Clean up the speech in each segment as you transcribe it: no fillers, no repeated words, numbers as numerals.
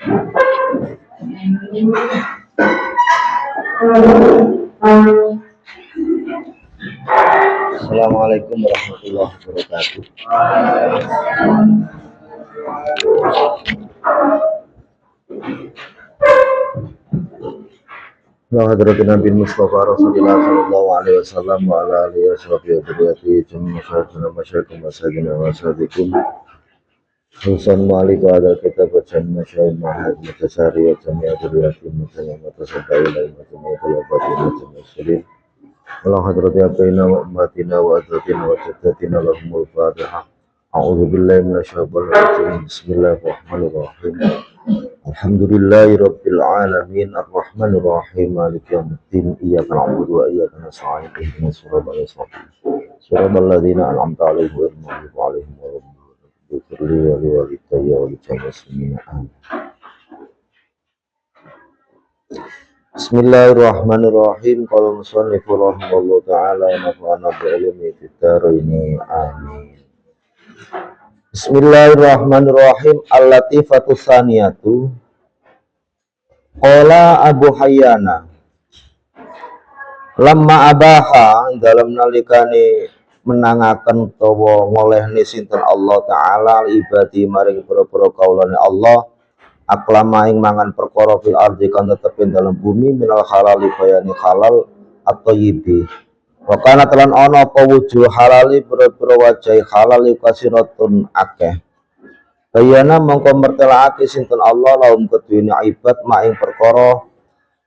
Assalamualaikum warahmatullahi wabarakatuh. Wa hadratin Nabi Mustafa Rasulullah sallallahu alaihi wasallam wa ala alihi washabihi wa dzurriyyatihi jami'an masyayikh wa sadiqin Husan Malik wa ada kitab bacan masyayikh mahad mutasari wa jami'a dzurriyyati muslimin mutasabai lain wa talabatin wa muslimin wa hadrati abaina wa ummatina wa adratina wa jaddatina lahumul fatihah. A'udzu billahi minasyaitonir rajim. Bismillahirrahmanirrahim. Alhamdulillahi rabbil alamin arrahmanir rahim maliki yaumiddin iyyaka na'budu wa iyyaka nasta'in ihdinas siratal mustaqim siratal ladzina an'amta 'alaihim ghairil maghdubi 'alaihim waladdallin. Bismillahirrahmanirrahim. Qala musannif rahimahullahu ta'ala wa nafa'ana bi ilmi fid dharain amin. Bismillahirrahmanirrahim. Al-latifatu tsaniyatu. Qala Abu Hayyana lamma abaha dalam nalikane menangaken utawa ngolehne sinten Allah taala ibadi maring pira-pira kaulane Allah aklama ing mangan perkara fil ardi kang tetepin dalam bumi minal halali bayani halal atau yibi wa kana telan ana apa wujuh halali pira-pira wajah halal kasiratun akeh bayana mongko mertelake sinten Allah lahum kedune ibad maing perkara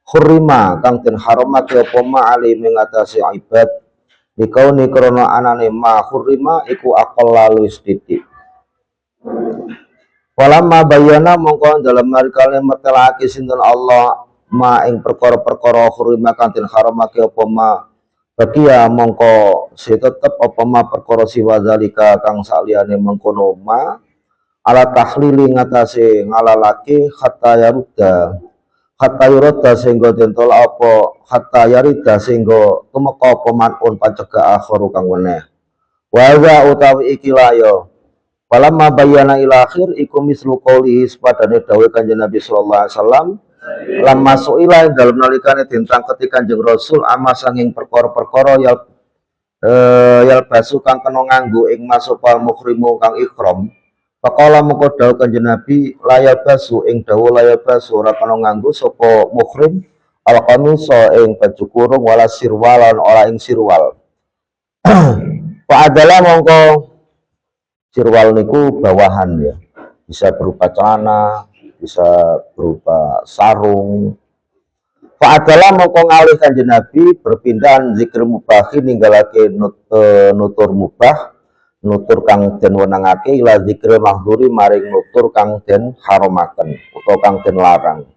khurima kang den haramake apa ma ali mengatasi ibad dikauni krana anane ma khurima iku akal lalu sithik. Walamma bayana mongko dalam marikane mertelake sinten Allah ma ing perkara-perkara khurima kang den haramake apa ma bakia mongko si tetep apa ma perkara siwa zalika kang saliyane mengkono ma ala tahlili ngatasé ngalalake hatta yurda sehingga dentol apa hatta yarida sehingga tumeka apa manun pancegah akhiru kang weneh wa za utawi iki layo falamma bayyana ila akhir iku mislu qoulihi sepadane dawuh Kanjeng Nabi sallallahu alaihi wasallam lamma suila dalem nalikane tentang ketika Kanjeng Rasul ama sanging perkara-perkara yal basu kang kena nganggo ing masopal muhrimu kang ihram. Faqala mengko dawuh Kanjeng Nabi layal basu ing dawuh layal basu ora kena nganggo sapa muhrim al-qamisa ing baju kurung wala sirwalan ora ing sirwal. Fa adalah mongko sirwal niku bawahan ya. Bisa berupa celana, bisa berupa sarung. Fa adalah mongko ngalih Kanjeng Nabi berpindah zikir mubahi ninggalake nutur mubah nutur kang den wenangake ila zikir mahdhuri maring nutur kang den haramaken utawa kang den larang.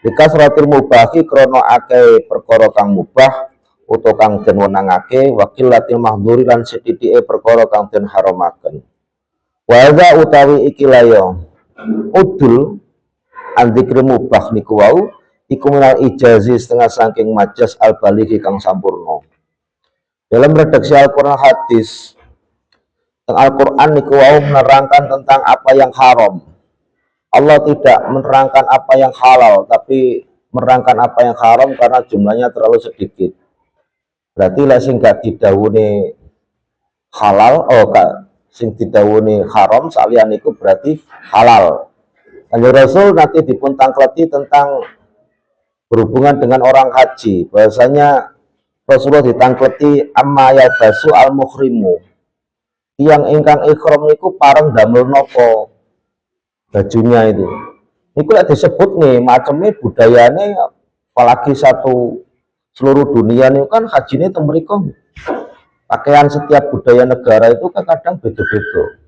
Dikasratil mubahi krana akeh perkara kang mubah utawa kang den wenangake wakilatil mahdhuri lan sithike perkara kang den haramaken. Wa za utawi iki layo udul an zikir mubah niku wau iku minal ijazi setengah saking majas al balighi kang sampurna. Dalam redaksi Al-Qur'an hadis Al-Quran niku wau menerangkan tentang apa yang haram. Allah tidak menerangkan apa yang halal, tapi menerangkan apa yang haram karena jumlahnya terlalu sedikit. Berarti lah sing gak didhawuhi halal, sing didhawuhi haram salian niku berarti halal. Kanjeng Rasul nanti dipun tangkleti tentang berhubungan dengan orang haji. Bahwasanya Rasulullah ditangkleti amma yalbasu al-muhrimu. Yang ingkang ikhram niku pareng damel nopo bajunya itu. Niku lek disebut nih macamnya budayane apalagi satu seluruh dunia niku kan hajine teng mriku. Pakaian setiap budaya negara itu kan kadang beda-beda.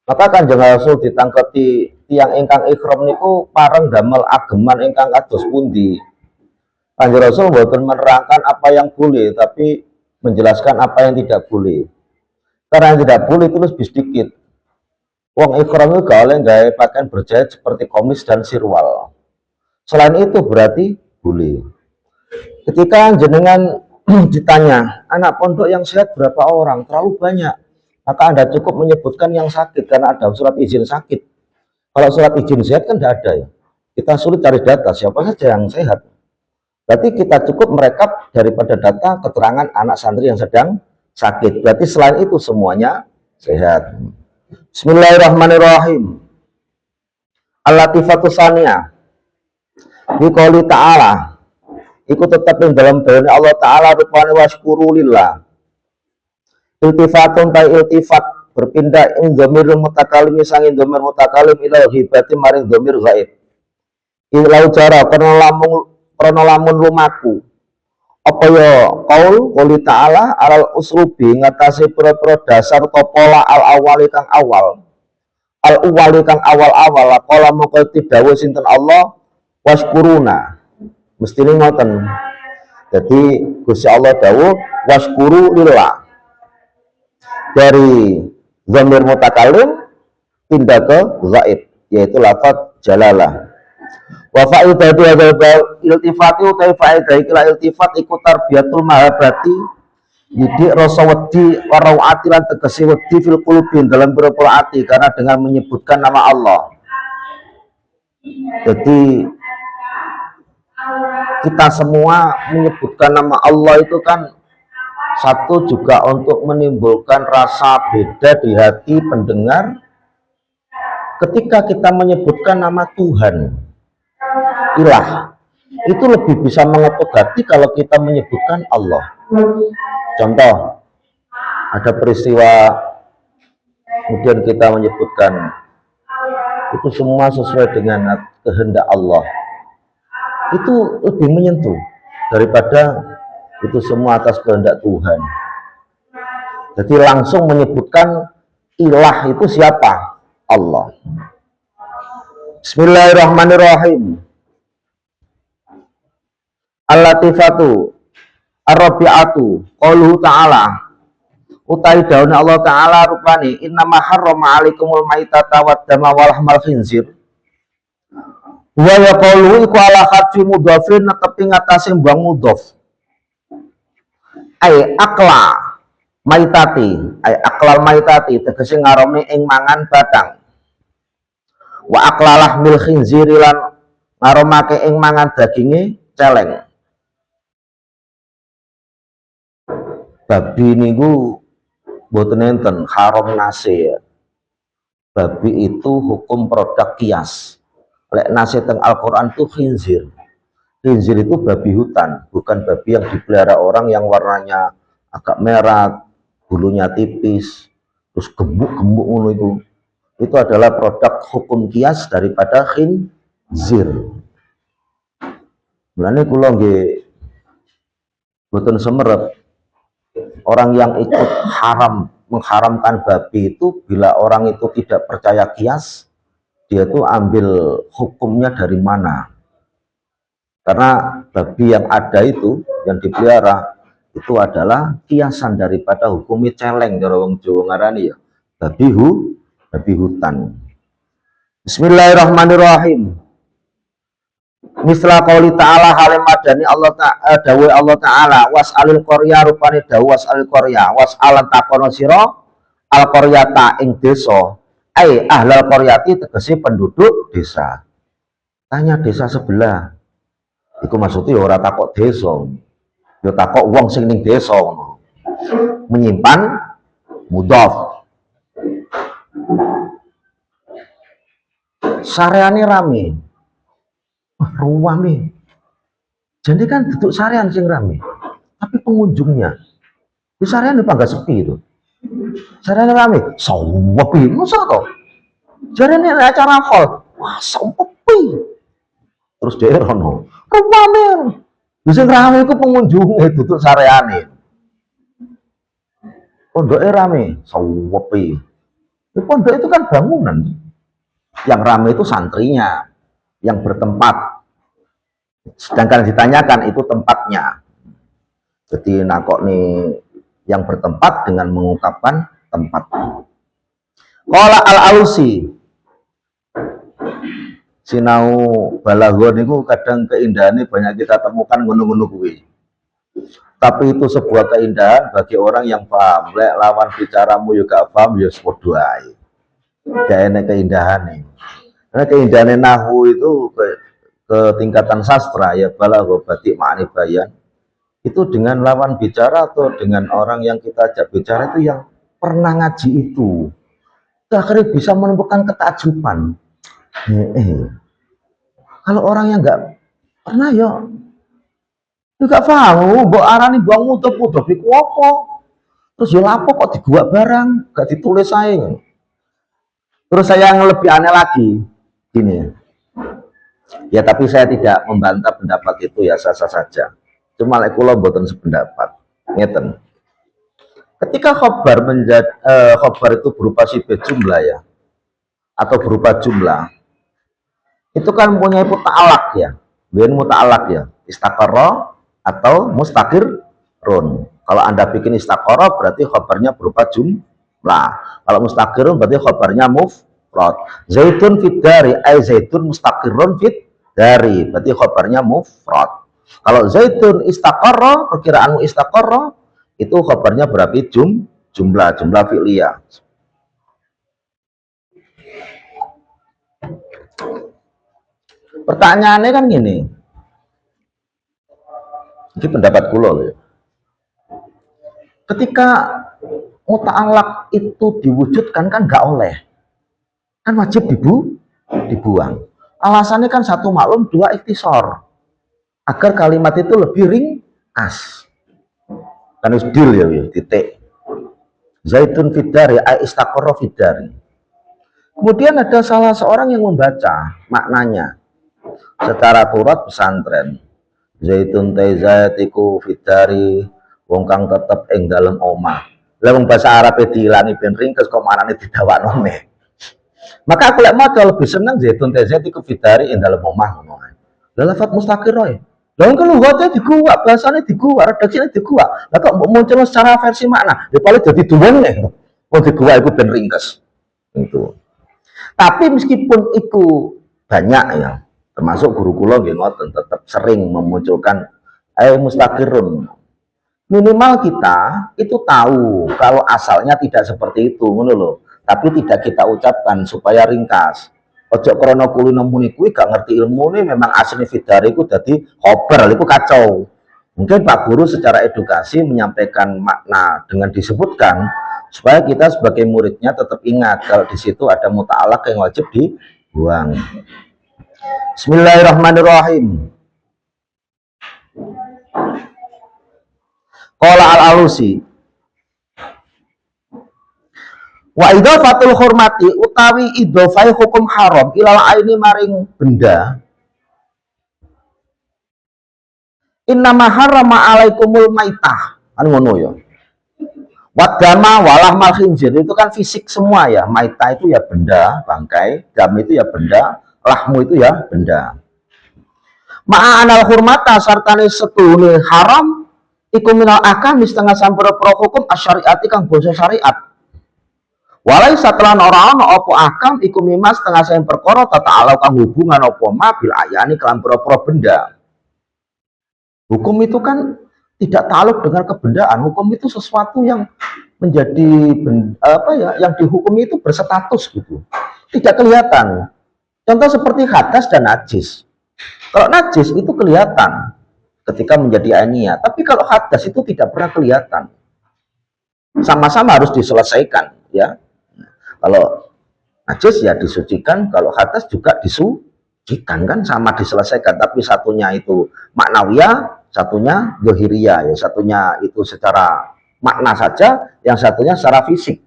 Maka Kanjeng Rasul ditangketi tiang ingkang ikhram niku pareng damel ageman ingkang kados pundi. Kanjeng Rasul mboten menerangkan apa yang boleh tapi menjelaskan apa yang tidak boleh. Karena yang tidak boleh itu lebih sedikit. Wong ikhram itu gak oleh gawe pakaian berjahit seperti komis dan sirwal. Selain itu berarti boleh. Ketika jenengan ditanya, anak pondok yang sehat berapa orang? Terlalu banyak. Maka Anda cukup menyebutkan yang sakit karena ada surat izin sakit. Kalau surat izin sehat kan tidak ada ya. Kita sulit cari data siapa saja yang sehat. Berarti kita cukup merekap daripada data keterangan anak santri yang sedang sakit. Berarti selain itu semuanya sehat. Bismillahirrahmanirrahim. Al-Latifatu Saniyah. Biqouli ta'ala. Iku tetap yang dalam daunnya Allah Ta'ala rupanya waskuru lillah. Iltifatun tai iltifat berpindah ing dhamir mutakallim sanging dhamir mutakallim ila hibati maring dhamir ghaib. Ilau jara karena lamun lumaku apa ya qauli ta'ala alal uslubi ngatasi pira-pira dasar topola al awali kang awal qala mongko didhawuh sinten Allah waskuruna mestine ngoten. Jadi Gusti Allah dawuh waskuru lillah dari dhamir mutakallim pindah ke ghaib yaitu lafaz jalalah. Wa faidatu hadzal iltifati utai faidah ikla iltifat iku tarbiyatul mahabbati didik rasa wedi warawati lan tegese wedi fil qulubi dalam pira-pira ati karena dengan menyebutkan nama Allah. Jadi kita semua menyebutkan nama Allah itu kan satu juga untuk menimbulkan rasa beda di hati pendengar ketika kita menyebutkan nama Tuhan ilah itu lebih bisa mengetuk hati kalau kita menyebutkan Allah. Contoh, ada peristiwa kemudian kita menyebutkan itu semua sesuai dengan kehendak Allah, itu lebih menyentuh daripada itu semua atas kehendak Tuhan. Jadi langsung menyebutkan ilah itu siapa? Allah. Bismillahirrahmanirrahim. Al-Latifatu Ar-Rabi'atu qauluhu ta'ala utai daun Allah Ta'ala rupani innama harrama alaikumul maitata wad dama wal lahmal khinzir wa ya qauluhu iku ala hadfi mudhafin netepi ngatasi mbang mudhaf ay akla maitati ay aklal maitati tegese ngaromne ing mangan batang wa aklalah mil khinzir lan ngaromake ing mangan daginge celeng. Babi niku boten enten haram nase ya. Babi itu hukum produk kias. Lek nase teng Al-Qur'an itu khinzir. Khinzir itu babi hutan, bukan babi yang dipelihara orang yang warnanya agak merah, bulunya tipis, terus gemuk-gemuk ngono itu. Itu adalah produk hukum kias daripada khinzir. Mulane kula nggih boten semerep orang yang ikut mengharamkan babi itu bila orang itu tidak percaya kias, dia tuh ambil hukumnya dari mana? Karena babi yang ada itu yang dipelihara itu adalah kiasan daripada hukumnya celeng cara wong Jawa ngarani ya. Babi hutan. Bismillahirrahmanirrahim. Misla qauli ta'ala halim madani Allah ta'ala dawe Allah ta'ala was'alil qarya rupane dawe was'alil qarya was'alan takono sira al qaryata ing desa ai ahlal qaryati tegese penduduk desa. Tanya desa sebelah iku maksudnya ora takok desa ya takok wong sing ning desa ngono menyimpan mudhaf sareane rame ruame. Jadi kan duduk sarean sing rame, tapi pengunjungnya di sarean apa enggak sepi itu. Sarean rame, sepi, masa toh? Jadi ini acara hall, wah sepi. Terus dia rono, ruame. Sing rame itu pengunjungnya duduk sareane. Pondok rame, sepi. Pondok itu kan bangunan, yang rame itu santrinya yang bertempat, sedangkan ditanyakan itu tempatnya. Jadi nakok nih yang bertempat dengan mengungkapkan tempat. Qala al-Alusi sinau balaghon niku kadang keindahannya banyak kita temukan ngono-ngono kuwi. Tapi itu sebuah keindahan bagi orang yang paham. Lek lawan bicaramu juga paham ya padha ae. Gak enak keindahannya. Karena keindahan nahu itu ke tingkatan sastra ya balagha batik ma'ani bayan, itu dengan lawan bicara atau dengan orang yang kita ajak bicara itu yang pernah ngaji itu akhirnya bisa menemukan ketakjuban. Kalau orang yang nggak pernah ya nggak paham, mbok arani buang mutu-mutu iku apa? Terus ya lapo kok dibuat barang, gak ditulis saya. Terus saya yang lebih aneh lagi, gini. Ya tapi saya tidak membantah pendapat itu ya sah-sah saja. Cuma lek kula mboten sependapat. Ngeten. Ketika khobar khobar itu berupa sifat jumlah ya, atau berupa jumlah, itu kan punya muta'alaq ya, bukan muta'alaq ya, istaqarra atau mustaqirrun. Kalau Anda bikin istaqarra berarti khobarnya berupa jumlah. Kalau mustaqirrun berarti khobarnya mufrad. Zaitun fid dari, zaitun mustaqirrun fid dari, berarti khobarnya mufrad. Kalau zaitun istaqarra, perkiraanmu istaqarra, itu khobarnya berarti jumlah fi'liyah. Pertanyaannya kan gini, ini pendapat kula ya. Ketika muta'alaq itu diwujudkan kan nggak oleh, kan wajib dibuang. Alasannya kan satu maklum, dua ikhtisor, agar kalimat itu lebih ringkas. Kan deal ya, titik. Zaitun fidari, istaqarra fidari. Kemudian ada salah seorang yang membaca maknanya secara turut pesantren. Zaitun taizatiku fidari, wong kang tetep ing dalem omah. Lah wong bahasa Arab diilangi ben ringkes kok manane didawakno meh. Maka aku lek maca lebih seneng zaitun taizatiku fidari ing dalem omah ngono. Lah lafaz mustaqirra. Lah kalau lugate dikuwak, bahasane dikuwak, redaksine dikuwak. Lah kok muncul secara versi makna, ya paling dadi duwen nih. Wong dikuwak iku ben ringkes. Itu. Tapi meskipun itu banyak ya, termasuk guru kula nggih ngoten tetap sering memunculkan mustaqirrun. Minimal kita itu tahu kalau asalnya tidak seperti itu, ngono lho. Tapi tidak kita ucapkan supaya ringkas. Ojo krono kulino muni kuwi gak ngerti ilmu ini, memang asli fidari ku dadi khobar, itu kacau. Mungkin Pak Guru secara edukasi menyampaikan makna dengan disebutkan supaya kita sebagai muridnya tetap ingat kalau di situ ada muta'alaq yang wajib dibuang. Bismillahirrahmanirrahim. Qala al-Alusi, wa idhafatul hurmati utawi idhofai hukum haram ilal aini maring benda, innama harrama alaikumul maitah, kan ngono ya. Wadama walah mal khinzir, itu kan fisik semua ya. Maitah itu ya benda, bangkai, dam itu ya benda, lahmu itu ya benda. Ma'anal hurmata sartane setune haram iku minal akam setengah sampura pro hukum asyariati kang basa syariat. Walai satelan orang opo akam iku mimah setengah sayang perkara tata alau kang hubungan opo ma bil ayani kelan pro benda. Hukum itu kan tidak taluk dengan kebendaan. Hukum itu sesuatu yang menjadi yang dihukumi itu berstatus gitu, tidak kelihatan. Contoh seperti hadas dan najis. Kalau najis itu kelihatan ketika menjadi ainiyah, tapi kalau hadas itu tidak pernah kelihatan. Sama-sama harus diselesaikan ya. Kalau najis ya disucikan, kalau hadas juga disucikan, kan sama diselesaikan, tapi satunya itu maknawiyah, satunya dohiriyah ya, satunya itu secara makna saja, yang satunya secara fisik.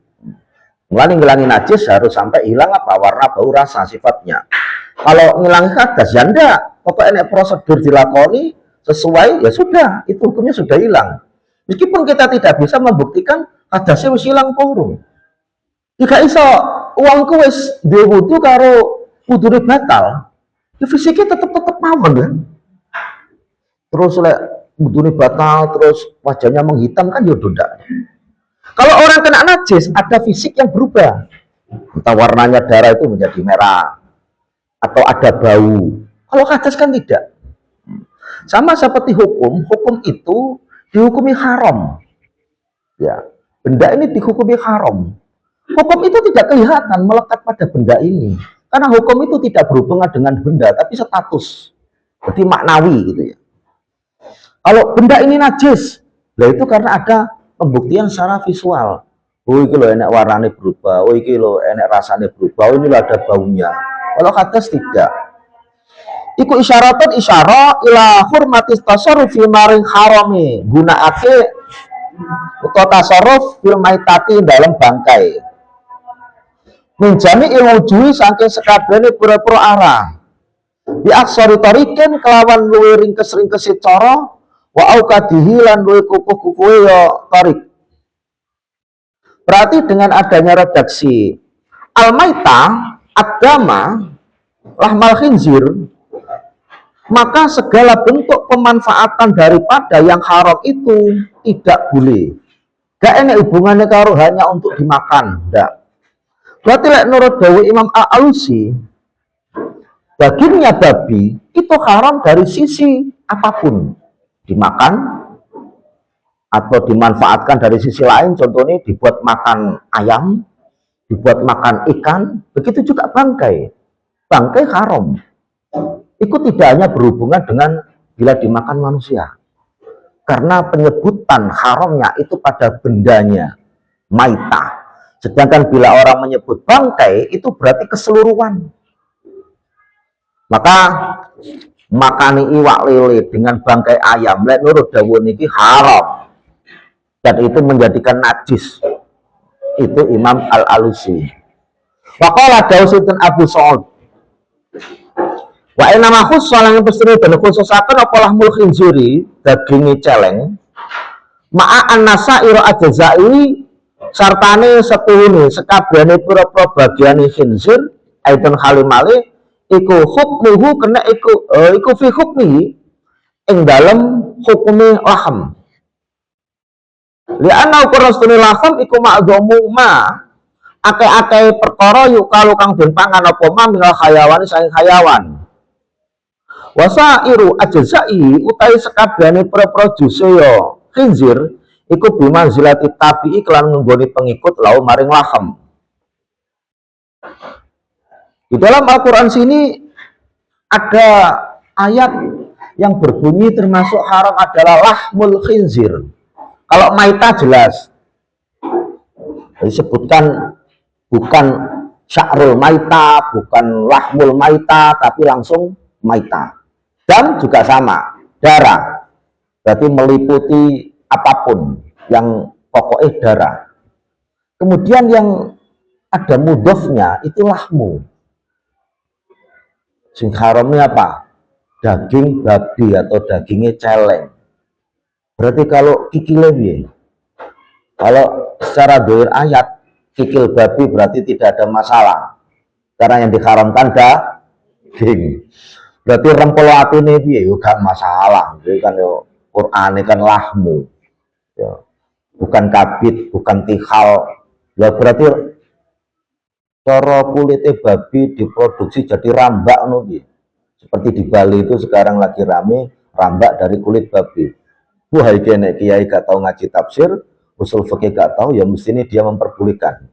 Ngilangi najis harus sampai hilang apa, warna, bau, rasa, sifatnya. Kalau ngilangi hadas ya enggak, pokoknya prosedur dilakoni sesuai ya sudah, itu hukumnya sudah hilang. Meskipun kita tidak bisa membuktikan hadasnya wis hilang purung. Jika iso uangku wis duwe wudu karo wudune batal, ya fisiknya tetap mawon kan. Terus lek wudune batal terus wajahnya menghitam kan ya ndak. Kalau orang kena najis ada fisik yang berubah. Entah warnanya darah itu menjadi merah atau ada bau. Kalau hadas kan tidak. Sama seperti hukum itu dihukumi haram. Ya, benda ini dihukumi haram. Hukum itu tidak kelihatan melekat pada benda ini. Karena hukum itu tidak berhubungan dengan benda, tapi status. Jadi maknawi gitu ya. Kalau benda ini najis, lah itu karena ada pembuktian secara visual. Oh iki lho enek warnanya berubah, oh iki lho enek rasanya berubah, oh ini lho ada baunya. Kalau hadas tidak. Iku isyaratun isyara ila hurmatis tasarruf fi maring harami, gunakake utawa tasarruf fil maitati dalam bangkai. Menjami ilwujui saking sekabehane pura-pura arah. Bi aksari tariken kelawan luwih ringkes-ringkes cara wa aukadihi lan luwih kukuh-kukuhe ya tarik. Berarti dengan adanya redaksi al-maita agama lahmal khinzir, maka segala bentuk pemanfaatan daripada yang haram itu tidak boleh. Gak enak hubungannya karo hanya untuk dimakan, enggak. Berarti lek nurut dawuh Imam Al-Alusi, dagingnya babi itu haram dari sisi apapun, dimakan atau dimanfaatkan dari sisi lain, contohnya dibuat makan ayam, dibuat makan ikan, begitu juga bangkai. Bangkai haram. Itu tidak hanya berhubungan dengan bila dimakan manusia. Karena penyebutan haramnya itu pada bendanya, maitah. Sedangkan bila orang menyebut bangkai, itu berarti keseluruhan. Maka makani iwak lele dengan bangkai ayam, lek nurut dawuh niki haram. Dan itu menjadikan najis. Itu Imam Al-Alusi. Waqala dawuh sinten Abu Sa'ud. Wa inna ma khussa lan pestri ben khususaken apa lahmul khinziri, daginge celeng. Ma'a an-nasaira ajzai sartane setuhune sekabehane pira-pira bagiane khinzir aitun halimale iku hukmuhu kena iku fi hukmi ing dalem hukume laham. Li'anna ukurastune laham iku ma'dhumu ma akeh-akeh perkara yuk kalau kang den pangan apa ma minal hayawani saking hayawan. Wasairu ajzai utai sekabehane pira-pira juse ya khinzir iku bimanzilati tabi'i kelan nggone pengikut lau maring laham. Di dalam Al-Qur'an sini ada ayat yang berbunyi termasuk haram adalah lahmul khinzir. Kalau maita jelas disebutkan bukan sya'rul maita, bukan lahmul maita, tapi langsung maita. Dan juga sama, darah. Berarti meliputi apapun yang pokoknya darah. Kemudian yang ada mudhofnya itu lahmu. Sing haramnya apa? Daging babi atau dagingnya celeng. Berarti kalau kikile piye? Kalau secara dohir ayat kikil babi berarti tidak ada masalah. Karena yang diharamkan daging. Berarti rempel atine piye yo gak masalah. Itu kan yo Quran kan lahmu. Ya. Bukan kabit, bukan tihal. Ya berarti cara kulitnya babi diproduksi jadi rambak no piye. Seperti di Bali itu sekarang lagi rame rambak dari kulit babi. Wah, iki kiai gak tahu ngaji tafsir, usul fikih gak tahu, ya mestinya dia memperbolehkan.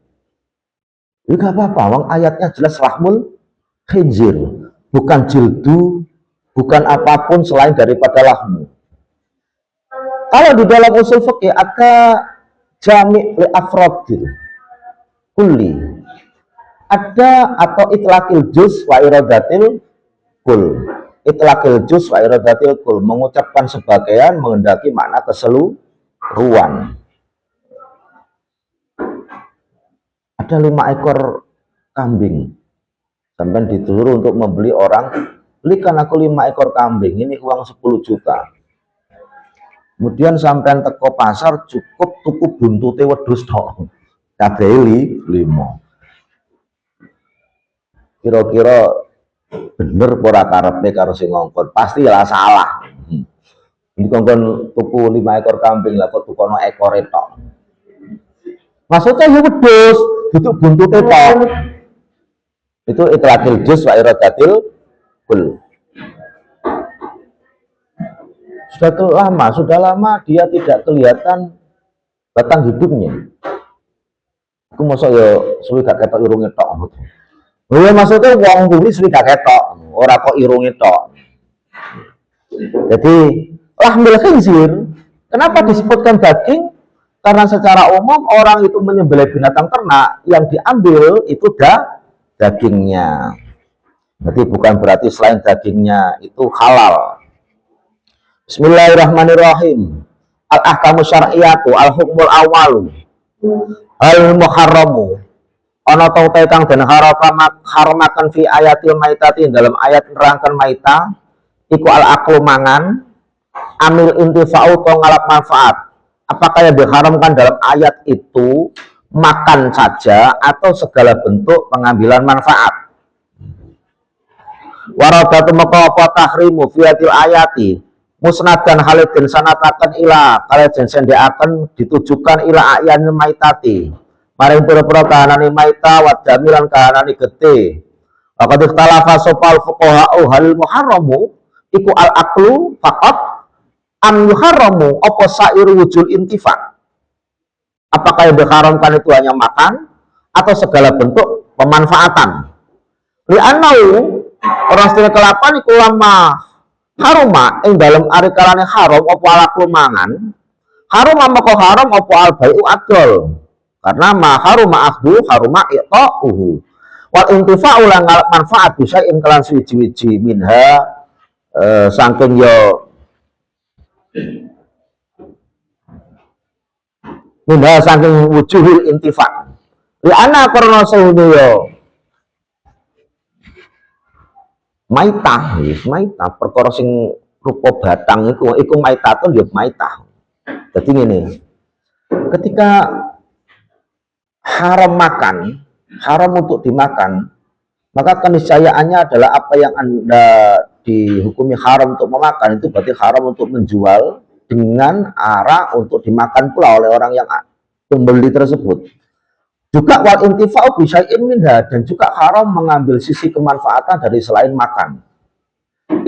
Ya gak apa-apa, wong ayatnya jelas lahmul khinzir, bukan jildu, bukan apapun selain daripada lahmu. Kalau di dalam usul fikih ada jami' li afrodil kulli, ada atau itlaqil juz wa iradatil kul. Itlaqil juz wa iradatil kul, mengucapkan sebagian menghendaki makna keseluruhan. Ada 5 ekor kambing, sampai dituruh untuk membeli orang, belikan aku 5 ekor kambing, ini uang 10 juta. Kemudian sampai teko pasar cukup tuku buntute wedhus tok. Kabeh 5. Kira-kira bener ora karepe karo sing ngongkon, pasti lah salah. Ini kongkon tuku 5 ekor kambing lah kok tukono ekore tok. Maksudnya ya wedhus, duduk buntute tok. Itu itlaqil juz wa iradatil kul. Sudah lama dia tidak kelihatan batang hidungnya. Aku masa ya suwi gak ketok irunge tok. Oh ya maksudnya wong kuwi suwi gak ketok, ora kok irunge tok. Jadi lahmil khinzir, kenapa disebutkan daging? Karena secara umum orang itu menyembelih binatang ternak, yang diambil itu dagingnya. Jadi bukan berarti selain dagingnya itu halal. Bismillahirrahmanirrahim. Al-ahkamu syar'iyatu al-hukmul awalu al-muharramu ana tautai kang den haramaken fi ayatil maitati dalam ayat nerangkan maita iku al-aqlu mangan amil intifa'u to ngalap manfaat. Apakah yang diharamkan dalam ayat itu makan saja atau segala bentuk pengambilan manfaat? Waradatu maka apa tahrimu fiatil ayati musnad dan halidin sanatakan ila halidin sendeakan ditujukan ila ayan maitati maring pura-pura kahanani maita wa jamilan kahanani gede waktu ikhtalafa sopal fuqaha'u halil muharramu iku al-aqlu faqat am yuharramu apa sairu wujul intifak. Apakah yang diharamkan itu hanya makan atau segala bentuk pemanfaatan? Li'annau orang sedaya kelapan iku lama haruma ing dalam arikalane haram apa alaqlu mangan haruma maka haram apa al-bai'u adol karena ma haruma akhdu haruma iqa'uhu wal intifa'u lan manfaat bisa ing kelan suwiji-wiji minha saking yo minha saking wujuhil intifa' li ana karena sehune yo maitah perkara sing rupa batang iku maitatun yo maitah. Jadi ngene, ketika haram makan, haram untuk dimakan, maka keniscayaannya adalah apa yang Anda dihukumi haram untuk memakan itu berarti haram untuk menjual dengan arah untuk dimakan pula oleh orang yang pembeli tersebut. Juga wal intifa'u bisyai'in minha dan juga haram mengambil sisi kemanfaatan dari selain makan.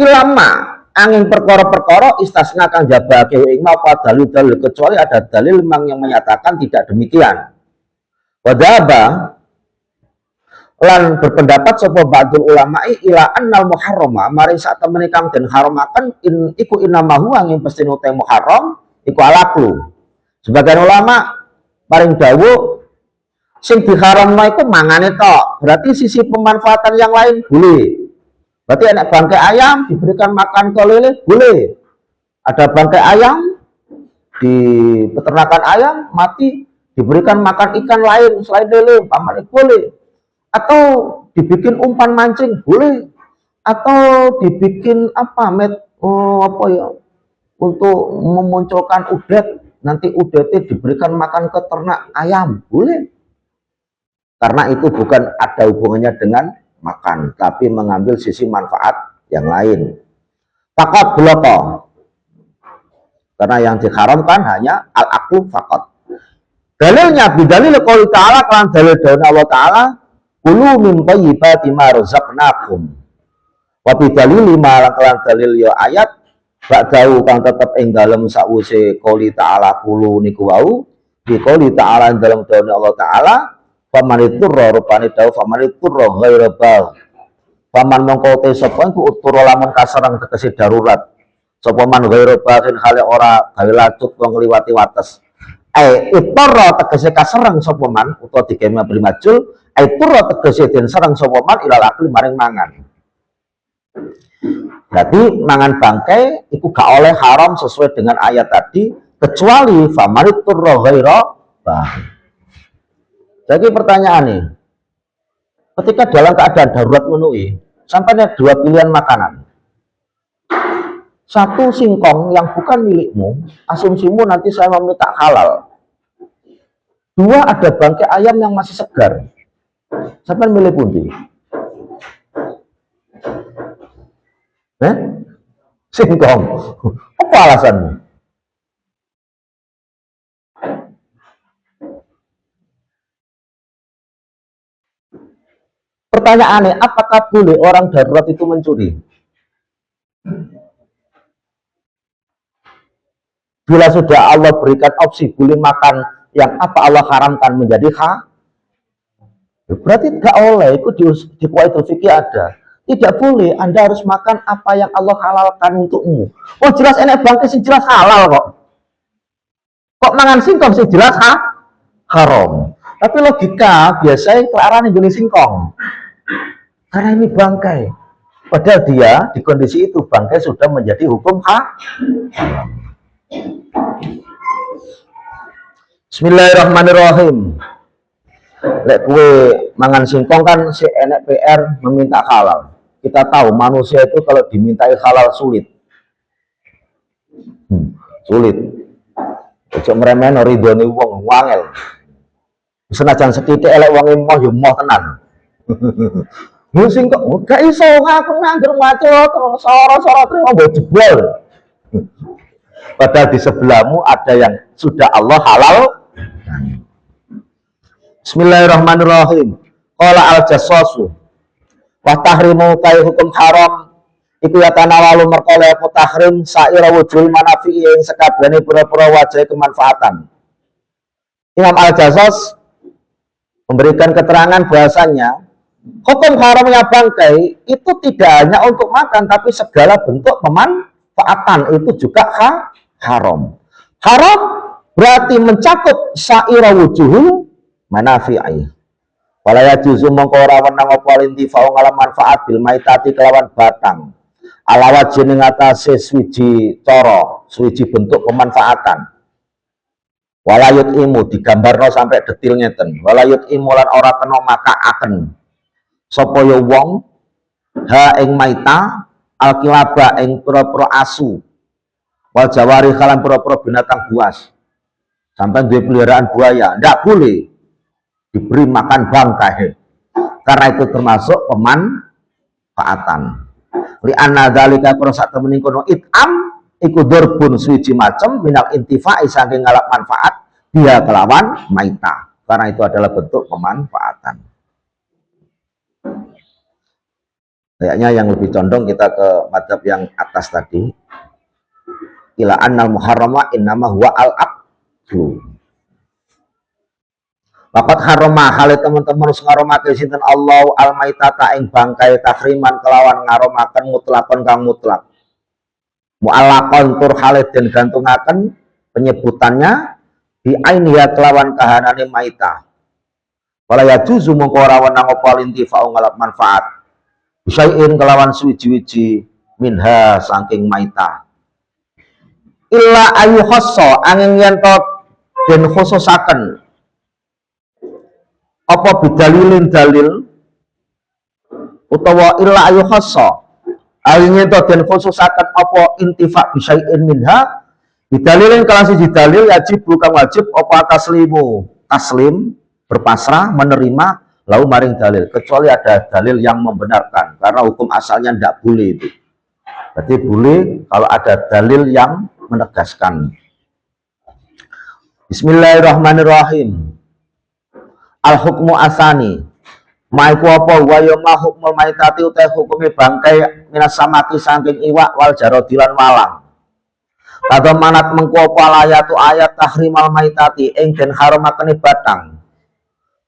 Ilama angin perkara-perkara istasna kang jabake ing apa dalil-dalil kecuali ada dalil memang yang menyatakan tidak demikian. Wadaba lan berpendapat sapa ba'dul ulama'i ila annal muharrama mari sak temene kang den haramaken iku inamahu angin pasti nute muharram iku alaqlu. Sebagian ulama paring dawuh sing diharamno iku mangane tok. Berarti sisi pemanfaatan yang lain boleh. Berarti anak bangkai ayam diberikan makan ke lele boleh. Ada bangkai ayam di peternakan ayam mati diberikan makan ikan lain selain lele, paman boleh. Atau dibikin umpan mancing boleh. Atau dibikin apa apa ya untuk memunculkan udet, nanti udetnya diberikan makan ke ternak ayam boleh. Karena itu bukan ada hubungannya dengan makan, tapi mengambil sisi manfaat yang lain. Fakat beloko. Karena yang diharamkan hanya al-aqlu fakat. Dalilnya bidalil qouli ta'ala kan dalil dari Allah Ta'ala kulu min thayyibati ma razaqnakum. Wa bidalil ma lan dalil ya ayat ba'dahu kang tetep ing dalem sawise qouli ta'ala kulu niku wau di qouli ta'ala dalam dalil Allah Ta'ala paman itu rupane dawuh paman itu ghaira bal. Paman mongko te sapa iku utur lamun kasarang tegese darurat. Sapa man ghaira balin hale ora gawe lacut wong ngliwati wates. Iturra tegese kasarang sapa man utawa digeme primajul, iturra tegese den sareng sapa man ilal akli maring mangan. Berarti mangan bangkai itu gak oleh haram sesuai dengan ayat tadi kecuali faman itu ghaira bal. Jadi pertanyaan nih, ketika dalam keadaan darurat menuhi, sampai ada dua pilihan makanan. Satu singkong yang bukan milikmu, asumsimu nanti saya meminta halal. Dua ada bangkai ayam yang masih segar. Sampai milih pundi? Singkong. Apa alasanmu? Pertanyaannya, apakah boleh orang darurat itu mencuri? Bila sudah Allah berikan opsi boleh makan yang apa Allah haramkan menjadi berarti tidak oleh. Itu di Qaidul Fikih ada. Tidak boleh, Anda harus makan apa yang Allah halalkan untukmu. Oh jelas enak bangkai sih jelas halal kok. Kok mangan singkong sih jelas haram. Tapi logika biasanya kelaran yang singkong. Karena ini bangkai. Padahal dia di kondisi itu bangkai sudah menjadi hukum haram. Bismillahirrahmanirrahim. Lek kue mangan singkong kan si enek PR meminta halal. Kita tahu manusia itu kalau dimintai halal sulit. Sulit. Ojo meremen ridhone wong wangel. Senajan sethithik elek wong emoh yo emoh tenan. Yo singkong gak iso aku nangger macet terus soro-soro terus mbok jebol. Padahal di sebelahmu ada yang sudah Allah halal. Bismillahirrahmanirrahim. Qala al-jassasu wa tahrimu kai hukum haram iku ya tanawalu merkole apa tahrim saira wujul manafi ing sakabehane pura-pura wajah kemanfaatan. Imam al-Jassas memberikan keterangan bahasanya hukum haramnya bangkai itu tidak hanya untuk makan tapi segala bentuk pemanfaatan itu juga haram. Haram berarti mencakup saira wujuhul manafi'i. Wala yajuzu mongko ora wenang apa lintifa'u ngalam manfaat bil maitati kelawan batang. Ala wajhin ing atase swiji cara, swiji bentuk pemanfaatan. Wala yut'imu digambarno sampai detil ngeten. Wala yut'imu lan ora kena makaaken sapa ya wong ha ing maita alkilaba ing pira-pira asu. Wal jawari kalan pira-pira binatang buas. Sampai duwe peliharaan buaya, ndak boleh diberi makan bangkai karena itu termasuk pemanfaatan. Li anna dzalika sak temen kono it'am iku durbun suci macam minal intifa'i saking ngalap manfaat dia kelawan maita karena itu adalah bentuk pemanfaatan. Kayaknya yang lebih condong kita ke madzhab yang atas tadi. Ila annal muharrama innama huwa al-aqlu. Bapak haroma hale teman-teman harus ngaromake sinten Allah al-maitata ing bangkai tahriman kelawan ngaromaken mutlakon kang mutlak. Mu'allaqon tur hale den gantungaken penyebutannya di ainiya kelawan kahanane maita. Wala yajuzu mongko ora wenang apa lintifa'u ngalap manfaat. Bisain kelawan suwiji-wiji minha saking maita. Illa ayu khassa angin yen to den khususaken apa bidalilin dalil utawa illa ayu khassa aline to den khususaken apa intifa bisain minha bidalilin kalan siji dalil wajib bukan wajib apa taslim berpasrah menerima lau maring dalil kecuali ada dalil yang membenarkan karena hukum asalnya tidak boleh itu. Berarti boleh kalau ada dalil yang menegaskan. Bismillahirrahmanirrahim. Al-hukmu asani maiku apa wa ya ma hukmul maitati uta hukume bangkai minas samaki saking iwak wal jarodilan walang. Kadha manat mengko apa ayat tahrimal maitati ing den haramakene batang.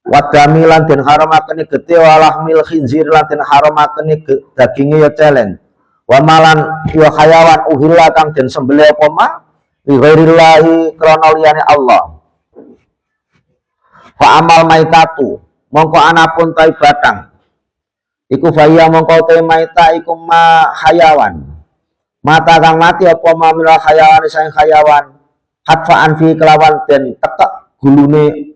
Wadamilan den haramakene getih walah mil khinzir lan den haramakene daginge ya celeng. Wa malan ya hayawan uhilla kang den sembelih apa ma li ghairillahi krana liyane Allah. Fa amal maitatu mongko anapun tai batang iku faya mongko tai maita iku ma hayawan mata kang mati apa ma mila hayawan sing hayawan hatfaan fi kelawan den tekek gulune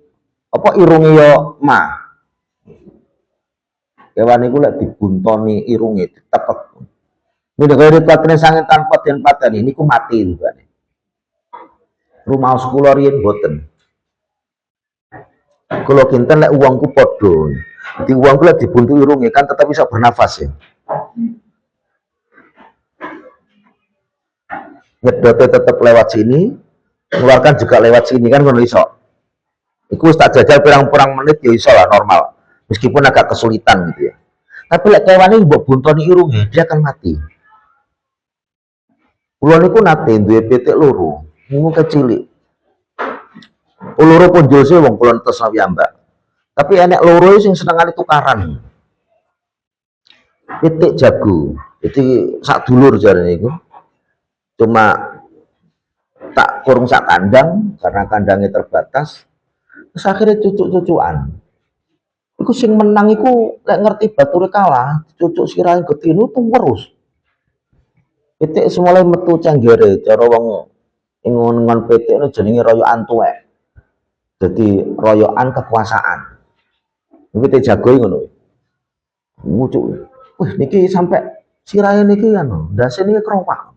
apa irunge yo ma kewan iku lek dibuntoni irunge ditekek midhare patene sange tanpa den pateni niku mati rupane rumah kula riyen boten. Kalau kinten lek uangku podo, di uangku lek dibuntu irunge kan tetap bisa bernafas ya. Nyedotnya tetap lewat sini, mengeluarkan juga lewat sini kan kalau iso. Iku tak jajal pirang-pirang menit ya iso lah normal, meskipun agak kesulitan gitu ya. Tapi lek kewan ini mbok buntoni irunge dia akan mati. Kula niku nate duwe pitik loro, niku kecilik. Loro pun jose wong kula ntes piyambak. Tapi enek loro sing senengane tukaran. pitik jago. Jadi sak dulur jarane iku. Cuma tak kurung sak kandang karena kandangnya terbatas. Terus akhirnya cucuk-cucukan. Iku sing menang iku lek ngerti bature kalah, cucuk sirahe getinu tuh terus. Pitik semulai metu cenggere, cara wong ngon pitik itu jenenge royokan tuwek. Jadi royokan kekuasaan. Pitik jago ngono. Ngucuk. Wih niki sampai sirahe niki anu, ndase niki keropak.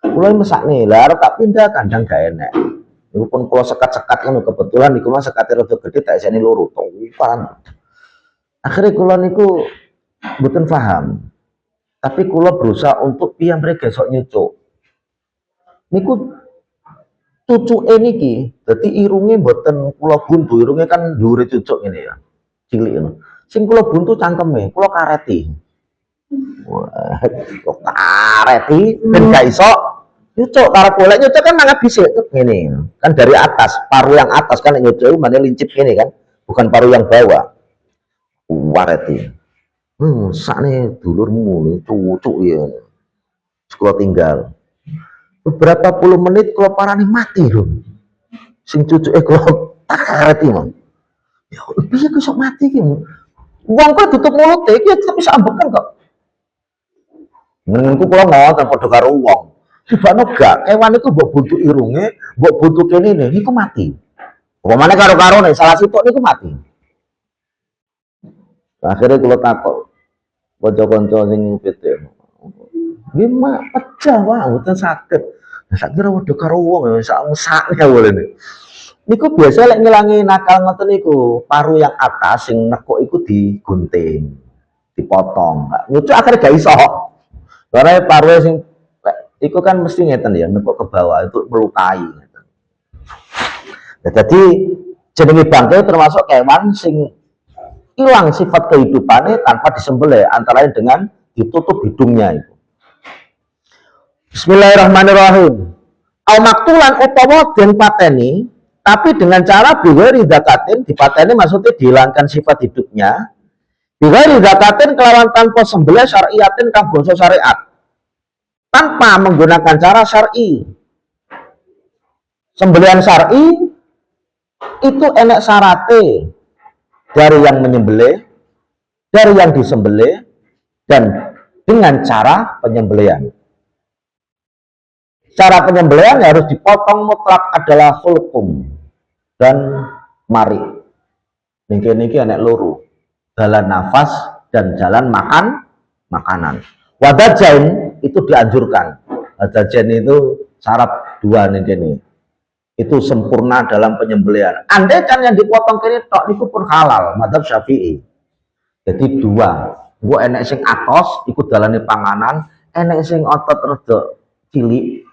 Kula mesakne, lah arep tak pindah kandang gak enek. Niku pun kula sekat-sekat ngono kebetulan niku mah sekate rada gedhe tak iseni loro. Tuwipan. Akhirnya kula niku mboten paham. Tapi kula berusaha untuk piye mereka sok nyucuk. Niku cucuke niki, dadi irunge mboten kula buntu, irunge kan dhuwure cucuk ngene ya. Cilik ngono. Sing kula buntu cangkeme, kula kareti. Wah, kok kareti ben gak iso nyucuk karo kula nyucuk kan mangga bisik ngene. Kan dari atas, paru yang atas kan nyucuk mane lincip ngene kan, bukan paru yang bawah. Wareti. Sakne dulurmu cucuk ya. Sekolah tinggal. Beberapa puluh menit kalau parani mati loh. Sing cucuke kula kareti mong. Ya piye kok iso mati ki? Wong kok tutup mulut iki tapi sambekan kok. Menengku kula ngoten padha karo wong. Sibakno gak kewan iku mbok buntu irunge, mbok buntu kene niku mati. Upamane karo-karone salah sitok niku mati. Akhirnya kula takok kanca-kanca sing pitik. Nggih mak pecah wae mboten saged. Sak kira wedhe karo wong ya sak-sakne wolene. Niku biasa lek ngilangi nakal ngoten niku, paru yang atas sing nekuk iku digunting, dipotong. Nyucuk akhirnya gak iso. Karena paru sing iku kan mesti ngeten ya, nekuk ke bawah itu melukai. Nah, jadi jenenge bangkai termasuk kewan sing hilang sifat kehidupannya tanpa disembelih, antara lain dengan ditutup hidungnya itu. Bismillahirrahmanirrahim. Au maktulan utawa den pateni, tapi dengan cara bighairi zakatin, dipateni maksudnya dihilangkan sifat hidupnya. Bighairi zakatin kelawan tanpa sembelih syar'iyatin kang bangsa syariat. Tanpa menggunakan cara syar'i. Sembelihan syar'i itu enek syarate dari yang menyembelih, dari yang disembelih, dan dengan cara penyembelihan. Cara penyembelihan harus dipotong mutlak adalah hulkum dan mari. Niki enek loro, jalan nafas dan jalan makanan. Wadajain itu dianjurkan. Wadajain itu syarat dua ini. Itu sempurna dalam penyembelihan. Andai kan yang dipotong kini tok niku pun halal, madzhab Syafi'i. Jadi dua, gua enek sing atos ikut dalane panganan, enek sing otot rada cilik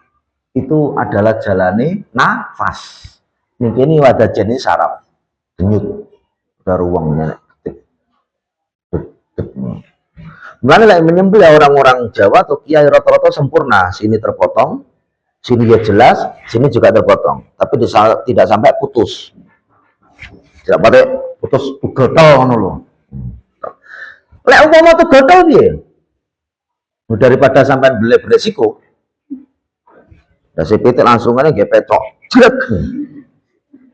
itu adalah jalane nafas. Ini wadah jenis saraf, denyut karo wong nenek. Mulane lek menyembelih orang-orang Jawa atau kiai rata-rata sempurna, sini terpotong, sini ya jelas, sini juga terpotong, tapi tidak sampai putus. Tidak pakai putus gatal ngono lho. Lek umpama tuh gatal piye? Daripada sampai beli beresiko. Dasi pitik langsung aja nggih petok. Jelek.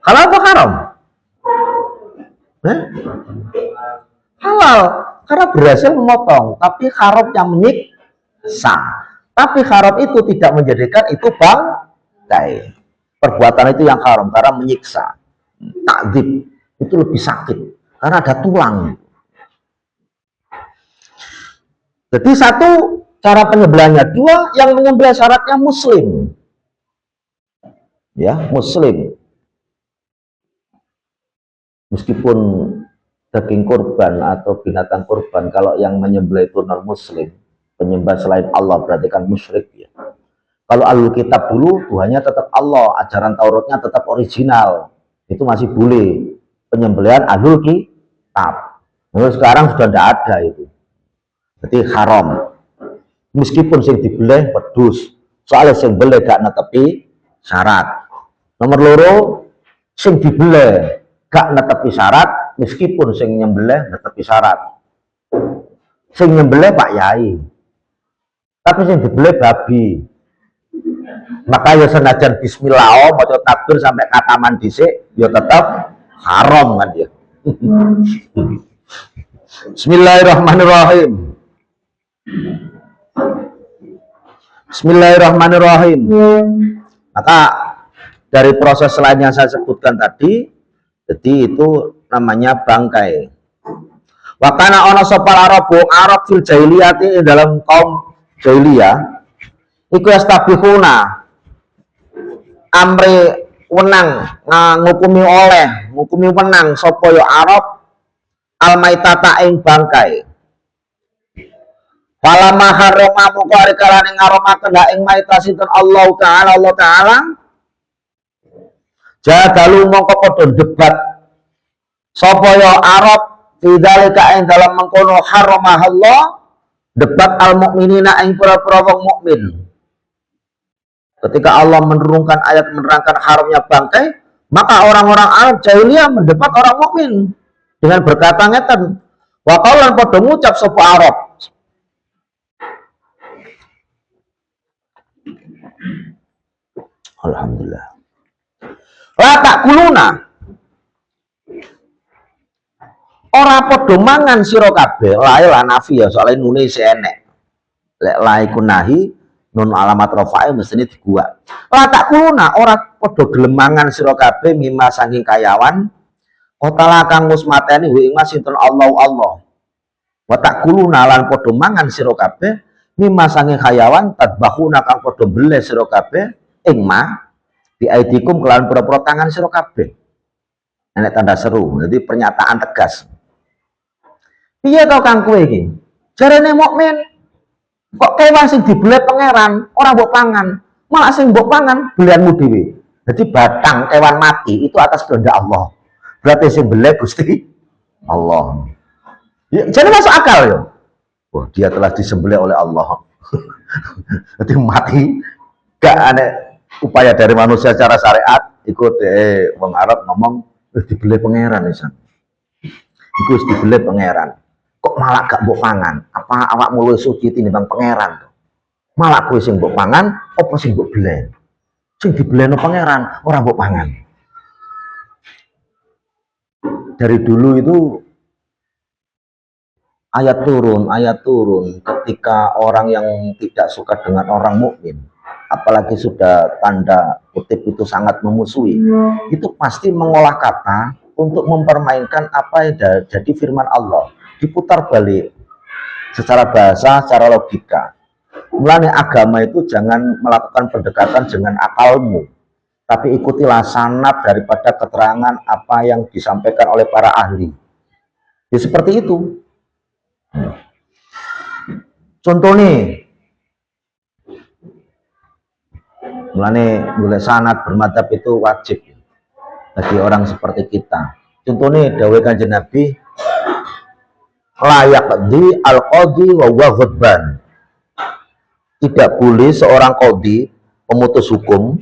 Halal apa haram? Halal karena berhasil memotong, tapi haram yang menyiksa. Tapi haram itu tidak menjadikan itu bangkai. Perbuatan itu yang haram karena menyiksa. Takdzib itu lebih sakit karena ada tulang. Jadi satu cara penyembelihannya, dua yang menyembelih syaratnya muslim. Ya, muslim. Meskipun daging kurban atau binatang kurban, kalau yang menyembelih itu non muslim, penyembah selain Allah berarti kan musyrik ya. Kalau Ahlul Kitab dulu Tuhannya tetap Allah, ajaran Tauratnya tetap original, itu masih boleh penyembelihan Ahlul Kitab. Nah, sekarang sudah tidak ada itu, jadi haram. Meskipun sing dibeleh pedus, soalnya sing beleh gak netepi syarat. Nomor loro, sing dibeleh gak netepi syarat, meskipun sing nyembelih netepi syarat. Sing nyembelih Pak Yai. Tapi sing dibelih babi. Maka ya senajan bismillah maca takbir sampai kataman dhisik ya tetap haram kan dia. Bismillahirrahmanirrahim. Bismillahirrahmanirrahim. Maka dari proses selain yang saya sebutkan tadi, jadi itu namanya bangkai. Wakana ono sopal Arab fil jahiliyati dalam kaum jahiliyah iku yastabihuna amri wenang ngukumi wenang sapa ya Arab almaitata ing bangkai. Falamma harrama muka arikalane ngaromaken ing maita sinten Allah Ta'ala jadalu mongko padha debat sapa ya Arab fidzalika ing dalam mengkono harrama Allah debat al mukminina ing pira-pira wong mukmin. Ketika Allah menurunkan ayat menerangkan haramnya bangkai, maka orang-orang Arab jahiliyah mendebat orang mukmin dengan berkata ngeten, wa qaulan padha ngucap sapa Arab. Alhamdulillah. La takuluna. Ora padha mangan sira kabeh, lae lan nafi ya, soalnya nune isih enek. Lek la iku nahi nun alamat rafa'i mestine dibuat. La takuluna ora padha gelem mangan sira kabeh mimma saking kayawan kotala kang mus mateni wa ing sinten Allah. Wa takuluna lan padha mangan sira kabeh mimma saking kayawan tadbahuna kang padha mbeleh sira kabeh ing ma di aidikum kelawan pura-pura tangan sira kabeh. Enek tanda seru, jadi pernyataan tegas. Piye to kang kowe iki? Jarene mukmin kok kewan sing dibeleh pangeran ora mbok pangan, malah sing mbok pangan belianmu dhewe. Jadi batang kewan mati itu atas kehendak Allah. Berarti sing beleh Gusti Allah. Ya, jadi masuk akal ya. Wah, dia telah disembelih oleh Allah. Jadi mati gak aneh upaya dari manusia secara syariat ikut wong Arab ngomong dibeleh pangeran isan. Iku wis dibeleh pangeran. Kok malah gak mbok pangan? Apa awakmu luwih suci tinimbang pangeran? Malah kowe sing mbok pangan apa sing mbok beleh? Sing dibelehno pangeran ora mbok pangan. Dari dulu itu ayat turun ketika orang yang tidak suka dengan orang mukmin, apalagi sudah tanda kutip itu sangat memusuhi, itu pasti mengolah kata untuk mempermainkan apa yang jadi firman Allah, diputar balik secara bahasa, secara logika. Mulanya agama itu jangan melakukan pendekatan dengan akalmu, tapi ikutilah sanad daripada keterangan apa yang disampaikan oleh para ahli. Ya seperti itu. Contoh nih, mulanya boleh sanad bermadhab itu wajib bagi orang seperti kita. Contoh nih, dawuh Kanjeng Nabi, layak di al-qadhi wa huwa ghadban. Tidak boleh seorang qadhi, pemutus hukum,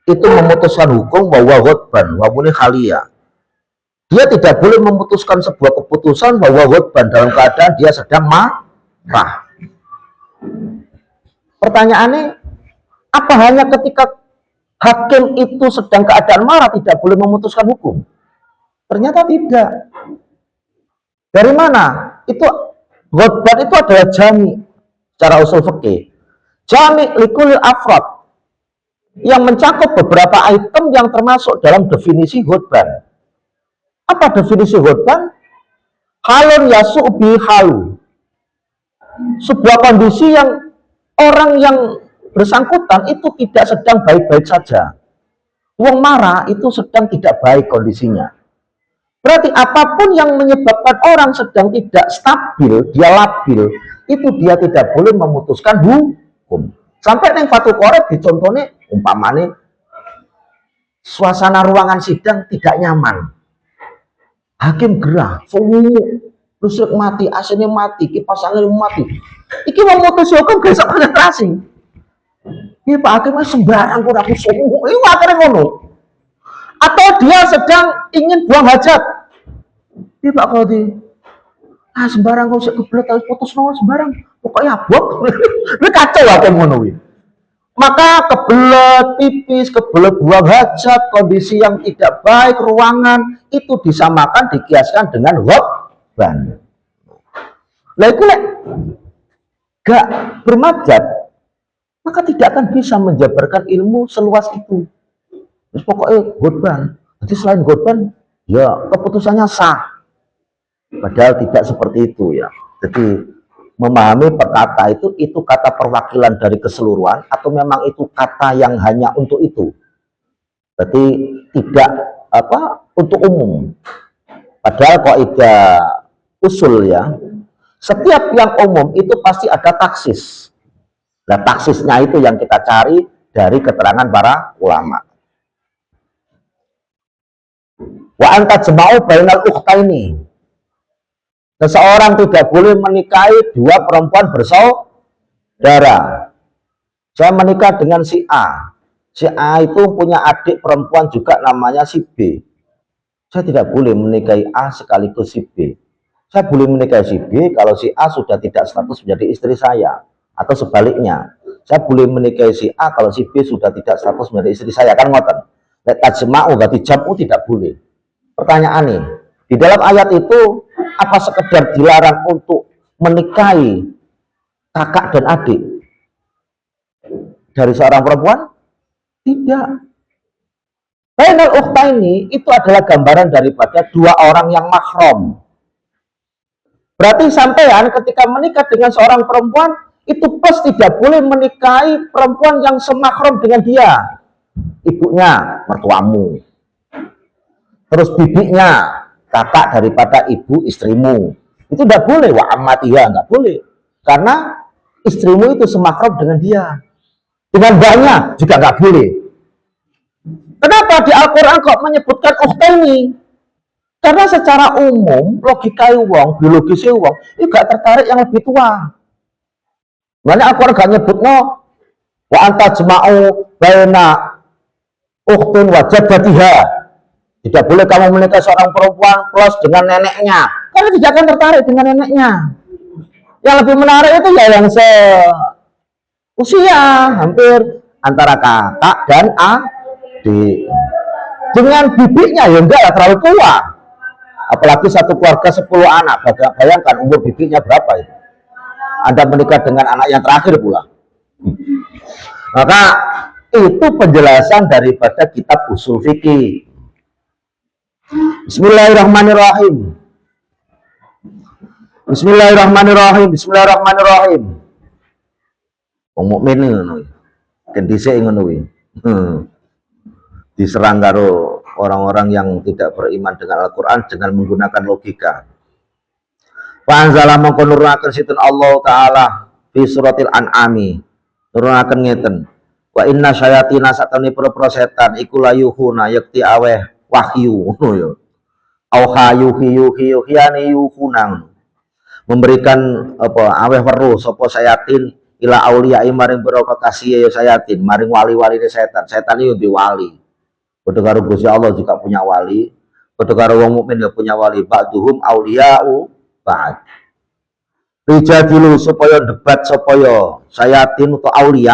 itu memutuskan hukum wa huwa ghadban, wa muni khalia. Dia tidak boleh memutuskan sebuah keputusan wa huwa ghadban dalam keadaan dia sedang marah. Pertanyaannya, apa hanya ketika hakim itu sedang keadaan marah tidak boleh memutuskan hukum? Ternyata tidak. Dari mana? Itu ghadban itu adalah jami secara usul fikih. Jami likulil afrad yang mencakup beberapa item yang termasuk dalam definisi ghadban. Apa definisi ghadban? Halun yasu'bi halu. Sebuah kondisi yang orang yang bersangkutan itu tidak sedang baik-baik saja. Wong marah itu sedang tidak baik kondisinya. Berarti apapun yang menyebabkan orang sedang tidak stabil, dia labil, itu dia tidak boleh memutuskan hukum. Sampai yang Fathul Qorib dicontohnya, umpamanya suasana ruangan sidang tidak nyaman. Hakim gerah, listrik mati, AC-nya mati, kipas angin mati. Iki memutus hukum gak bisa konsentrasi. Ini Pak Hakim sembarang pun aku semua, ini akhirnya ngono. Atau dia sedang ingin buang hajat. Ini Pak Qadhi, Ah sembarang kau sik kebelet harus putus nol sembarang. Pokoknya abot. Ini kacau lah ngono kuwi. Maka kebelet pipis, kebelet buang hajat, kondisi yang tidak baik, ruangan itu disamakan, dikiaskan dengan ghobban. Lah itu lek gak bermadzhab, maka tidak akan bisa menjabarkan ilmu seluas itu. Terus pokoknya ghobban. Jadi selain ghobban, ya keputusannya sah. Padahal tidak seperti itu ya. Jadi memahami perkata itu kata perwakilan dari keseluruhan atau memang itu kata yang hanya untuk itu. Jadi tidak untuk umum. Padahal kaidah usul ya, setiap yang umum itu pasti ada taksis. Nah taksisnya itu yang kita cari dari keterangan para ulama. Wa anta jema'u bainal ukhtaini. Seseorang tidak boleh menikahi dua perempuan bersaudara. Saya menikah dengan si A. Si A itu punya adik perempuan juga namanya si B. Saya tidak boleh menikahi A sekaligus si B. Saya boleh menikahi si B kalau si A sudah tidak status menjadi istri saya. Atau sebaliknya. Saya boleh menikahi si A kalau si B sudah tidak status menjadi istri saya. Kan ngoten. Tajma'u berarti jam'u tidak boleh. Pertanyaan nih. Di dalam ayat itu apa sekedar dilarang untuk menikahi kakak dan adik dari seorang perempuan? Tidak. Bainal ukhtaini itu adalah gambaran daripada dua orang yang mahram. Berarti sampean ketika menikah dengan seorang perempuan itu plus tidak boleh menikahi perempuan yang semahram dengan dia. Ibunya, mertuamu. Terus bibinya, kakak daripada ibu istrimu. Itu tidak boleh, wa amatiha, nggak boleh. Karena istrimu itu semahram dengan dia. Dengan banyak juga nggak boleh. Kenapa di Al-Quran kok menyebutkan ukhtaini? Karena secara umum, logika uang, biologis uang, itu gak tertarik yang lebih tua. Makanya Al-Quran gak nyebut no, wa anta jema'u baina ukhtun wa jaddatiha. Tidak boleh kamu menikah seorang perempuan plus dengan neneknya. Karena tidak akan tertarik dengan neneknya. Yang lebih menarik itu ya yang usia hampir antara kakak dan adik. Dengan bibinya ya enggak terlalu tua. Apalagi satu keluarga 10 anak. Bayangkan umur bibinya berapa itu. Anda menikah dengan anak yang terakhir pula. Maka itu penjelasan daripada kitab usul fikih. Bismillahirrahmanirrahim. Bismillahirrahmanirrahim. Bismillahirrahmanirrahim. Wong mukmin ngono. Ken dhisik ngono kuwi. Diserang karo orang-orang yang tidak beriman dengan Al-Qur'an dengan menggunakan logika. Wa anzala mangko nurunaken sinten Allah taala fi suratil an'ami. Nurunaken ngeten. Wa inna syayatina satane pro setan iku layuhuna yakti aweh wahyu ngono ya. Auha yuhiyani yuhunang. Memberikan aweh weruh sapa sayatin ila auliya maring para kekasih ya sayatin maring wali-wali setan. Setan iki di wali. Padha karo Gusti Allah juga punya wali. Padha karo wong mukmin ya punya wali. Ba'duhum auliya'u ba'd. Rijadilu supaya debat supaya sayatin atau aulia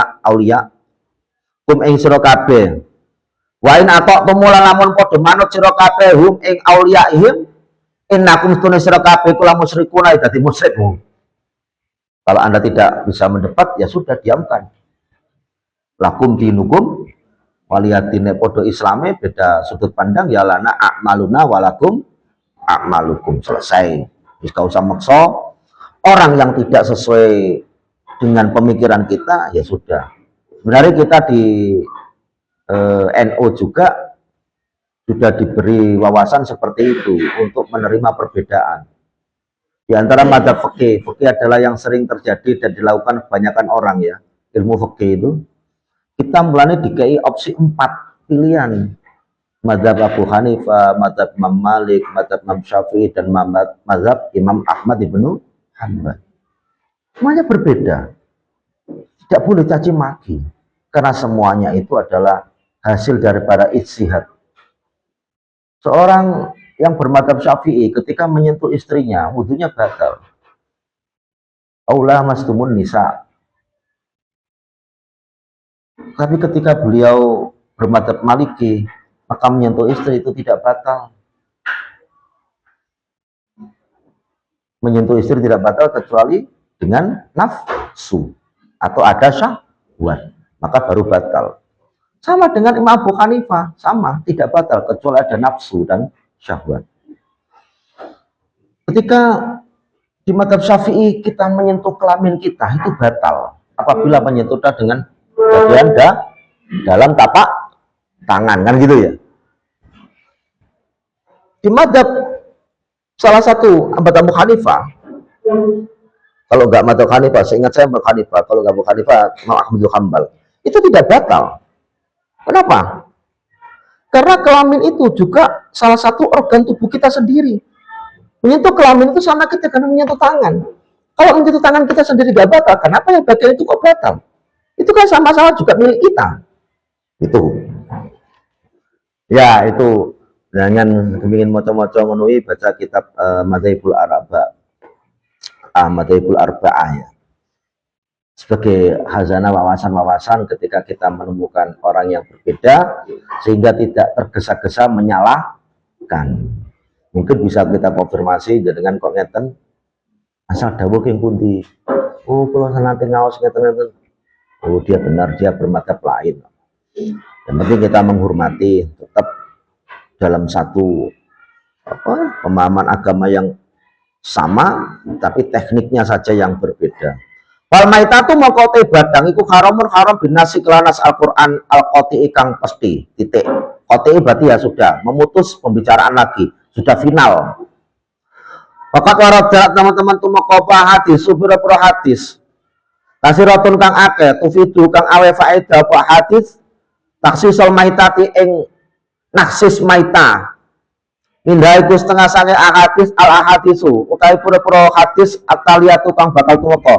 kum ing sira kabeh. Wa in atok tumulan lamun padha manut sira kabeh hum ing auliyaihim innakum tunu sira kabeh kula musyrikuna dadi musyrik. Kalau Anda tidak bisa mendebat ya sudah diamkan. Lakum dinukum waliyatine padha islame beda sudut pandang ya lana a'maluna walakum a'malukum. Selesai. Wis gak usah maksa orang yang tidak sesuai dengan pemikiran kita ya sudah. Sebenarnya kita di NU juga sudah diberi wawasan seperti itu untuk menerima perbedaan. Di antara madzhab fikih adalah yang sering terjadi dan dilakukan kebanyakan orang ya. Ilmu fikih itu kita mulanya dikai opsi 4 pilihan. Madzhab Abu Hanifah, madzhab Imam Malik, madzhab Imam Syafi'i dan madzhab Imam Ahmad ibnu Hanbal. Semuanya berbeda. Tidak boleh caci maki karena semuanya itu adalah hasil daripada ijtihad. Seorang yang bermadzhab Syafi'i ketika menyentuh istrinya wudunya batal. Aula mastumun nisa. Tapi ketika beliau bermadzhab Maliki, maka menyentuh istri itu tidak batal. Menyentuh istri tidak batal kecuali dengan nafsu atau ada syahwat, maka baru batal. Sama dengan Imam Abu Hanifah, sama, tidak batal kecuali ada nafsu dan syahwat. Ketika di madzhab Syafi'i kita menyentuh kelamin kita itu batal apabila menyentuhnya dengan bagian dalam tapak tangan, kan gitu ya. Di madzhab salah satu madzhab Abu Hanifah, kalau nggak madzhab Hanifah, seingat saya Abu Hanifah, kalau nggak Abu Hanifah, Ahmad bin Hanbal, itu tidak batal. Kenapa? Karena kelamin itu juga salah satu organ tubuh kita sendiri. Menyentuh kelamin itu sama kita karena menyentuh tangan. Kalau menyentuh tangan kita sendiri gak batal, kenapa yang bagian itu kok batal? Itu kan sama-sama juga milik kita. Itu. Ya, itu. Jangan ingin moco-moco menui baca kitab Madzhabul Arba'ah ya. Sebagai hazanah wawasan-wawasan ketika kita menemukan orang yang berbeda sehingga tidak tergesa-gesa menyalahkan. Mungkin bisa kita konfirmasi dengan kok ngeten asal dawuh yang pundi. Oh, kalau nanti ngaos ngeten. Oh, dia benar, dia bermadzhab lain. Yang penting kita menghormati, tetap dalam satu pemahaman agama yang sama, tapi tekniknya saja yang berbeda. Wal maitatu maqati badang iku haramun haram binasi kelanas Al-Qur'an al-qati kang pasti. Titik. Qati berarti ya sudah memutus pembicaraan lagi, sudah final. Fakat waradat teman-teman tumakopa hadis, subur-pura hadis. Kasiratun kang akeh, tufidu kang awe faedah apa hadis, taksisol maitati ing naksis maita. Mindha iku setengah sange ahadis al ahadisu, utawi pura-pura hadis ataliyatu kang bakal tumeka.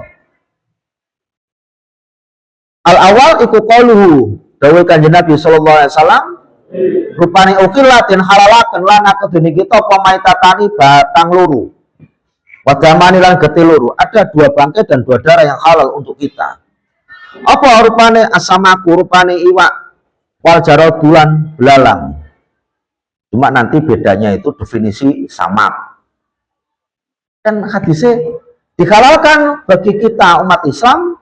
Al awal iku qauluhu, dawuh Kanjeng Nabi sallallahu alaihi wasallam, rupane ukilatin halalaken lana kedene kita pamaitatani batang luru. Wadamani lan getih luru. Ada 2 bangkai dan 2 darah yang halal untuk kita. Apa rupane asamaku, rupane iwak wal jarodulan belalang. Cuma nanti bedanya itu definisi samak. Dan hadisnya dihalalkan bagi kita umat Islam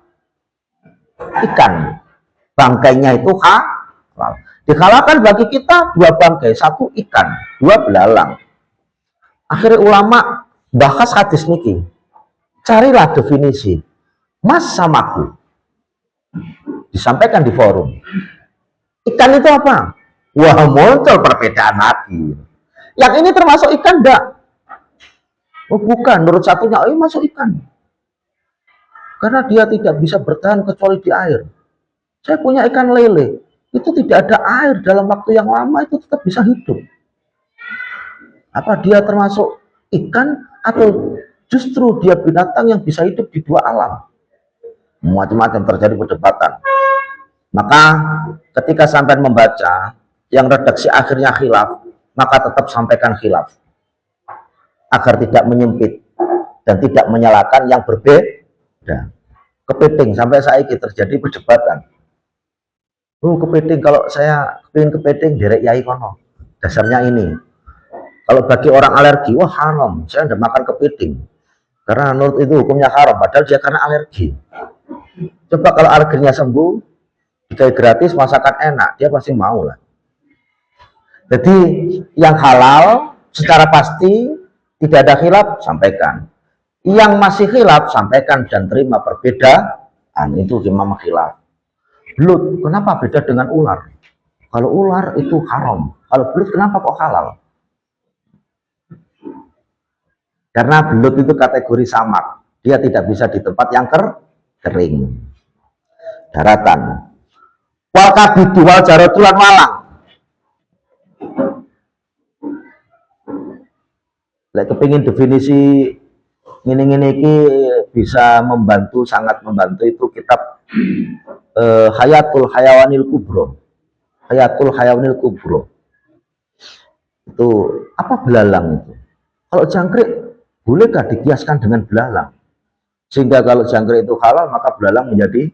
ikan. Bangkainya itu halal. Dihalalkan bagi kita 2 bangkai, 1 ikan, 2 belalang. Akhirnya ulama bahas hadis niki. Carilah definisi mas samaku. Disampaikan di forum. Ikan itu apa? Wah, muncul perbedaan lagi. Yang ini termasuk ikan enggak? Oh bukan, menurut satunya masuk ikan. Karena dia tidak bisa bertahan kecuali di air. Saya punya ikan lele, itu tidak ada air dalam waktu yang lama itu tetap bisa hidup. Apa dia termasuk ikan atau justru dia binatang yang bisa hidup di 2 alam? Macam-macam terjadi perdebatan. Maka ketika sampai membaca yang redaksi akhirnya khilaf, maka tetap sampaikan khilaf agar tidak menyempit dan tidak menyalahkan yang berbeda. Kepiting sampai saat ini terjadi perdebatan. Oh kepiting, kalau saya ingin kepiting derek yai kono. Dasarnya ini. Kalau bagi orang alergi, wah haram, saya tidak makan kepiting. Karena menurut itu hukumnya haram, padahal dia karena alergi. Coba kalau alerginya sembuh, dikai gratis, masakan enak, dia pasti mau lah. Jadi yang halal secara pasti tidak ada khilaf, sampaikan. Yang masih khilaf, sampaikan dan terima perbedaan. Itu imam khilaf. Belut, kenapa beda dengan ular? Kalau ular itu haram, kalau belut kenapa kok halal? Karena belut itu kategori samak, dia tidak bisa di tempat yang kering, daratan. Wal kabidu wal jarotulan walang. Lek kepingin definisi ngene-ngene iki bisa membantu, sangat membantu, itu kitab Hayatul Hayawanil Kubro. Hayatul Hayawanil Kubro. Itu apa belalang itu? Kalau jangkrik bolehkah dikiaskan dengan belalang? Sehingga kalau jangkrik itu halal, maka belalang menjadi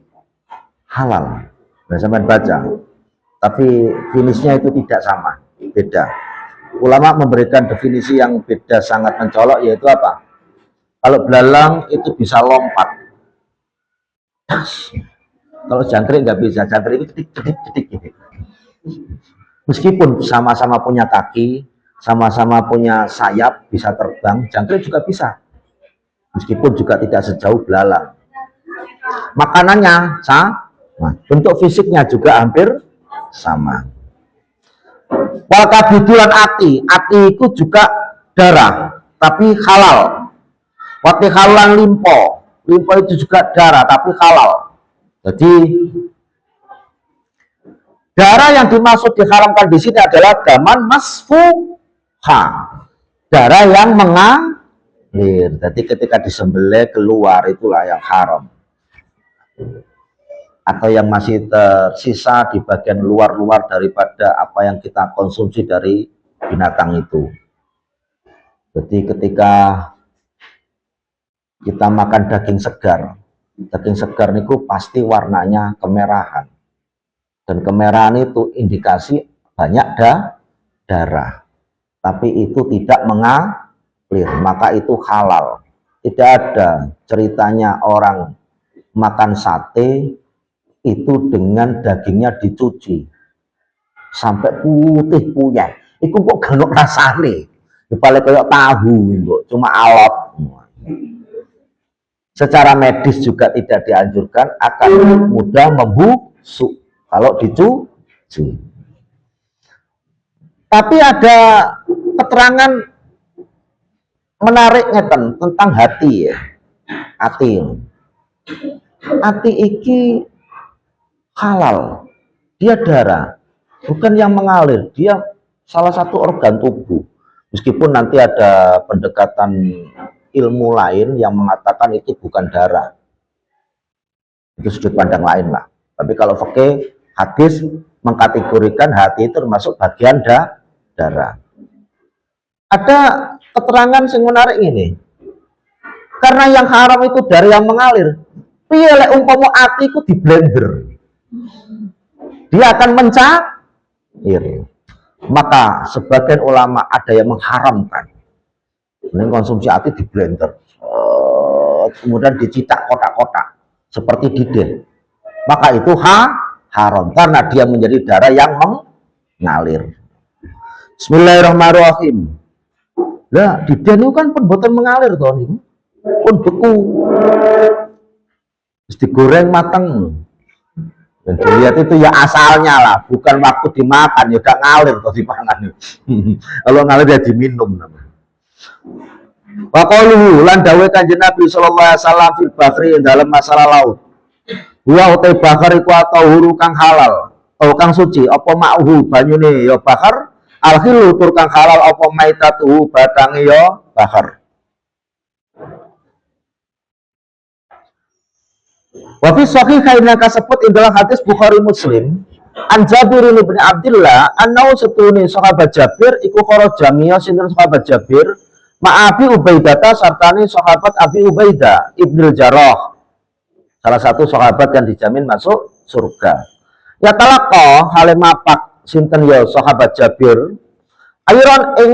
halal. Nah, sampai baca. Tapi finishnya itu tidak sama, beda. Ulama memberikan definisi yang beda sangat mencolok, yaitu apa? Kalau belalang itu bisa lompat. Kalau jangkrik nggak bisa, jangkrik itu cedik. Meskipun sama-sama punya kaki, sama-sama punya sayap, bisa terbang, jangkrik juga bisa. Meskipun juga tidak sejauh belalang. Makanannya sama, bentuk fisiknya juga hampir sama. Wakabidulan ati itu juga darah, tapi halal. Wati halan limpo itu juga darah, tapi halal. Jadi darah yang dimaksud diharamkan di sini adalah daman masfuha, darah yang mengalir. Jadi ketika disembelih keluar, itulah yang haram. Atau yang masih tersisa di bagian luar-luar daripada apa yang kita konsumsi dari binatang itu. Jadi ketika kita makan daging segar niku pasti warnanya kemerahan. Dan kemerahan itu indikasi banyak darah. Tapi itu tidak mengalir, maka itu halal. Tidak ada ceritanya orang makan sate itu dengan dagingnya dicuci sampai putih puyeng. Iku kok gak rasane. Paling kayak tahu, cuma alot. Secara medis juga tidak dianjurkan, akan mudah membusuk kalau dicuci. Tapi ada keterangan menarik tentang hati ya. Hati iki halal, dia darah, bukan yang mengalir, dia salah satu organ tubuh. Meskipun nanti ada pendekatan ilmu lain yang mengatakan itu bukan darah, itu sudut pandang lain lah. Tapi kalau fikih hadis mengkategorikan hati itu termasuk bagian darah. Ada keterangan yang menarik ini, karena yang haram itu dari yang mengalir. Piye lek umpama ati ku di blender, dia akan mencair. Maka sebagian ulama ada yang mengharamkan konsumsi ati di blender, kemudian dicitak kotak-kotak seperti didin. Maka itu haram karena dia menjadi darah yang mengalir. Bismillahirrahmanirrahim. Lah didin itu kan pembuatan mengalir toh niku. Pun beku. Terus digoreng matang. Dan dilihat itu ya asalnya lah, bukan waktu dimakan, ya gak ngalir kalau dipangan. Kalau ngalir ya diminum namanya. Wa qauluhu lan dawuh Kanjeng Nabi sallallahu alaihi wasallam fil bakhri dalam masalah laut. Wa utai bakhar iku atau kang halal, atau kang suci, apa ma'uhu banyune ya bakhar, alhilu tur kang halal apa maitatuhu batange ya bakhar. Wa fi sahihaina kasebut indalah hadis Bukhari Muslim an Jabir bin Abdullah annau setune sahabat Jabir iku kharaja miya sinten sahabat Jabir ma'abi Ubaidah sartane sahabat Abi Ubaidah Ibnul Jarrah, salah satu sahabat yang dijamin masuk surga. Ya talaqa hale mapak sinten ya sahabat Jabir ayron ing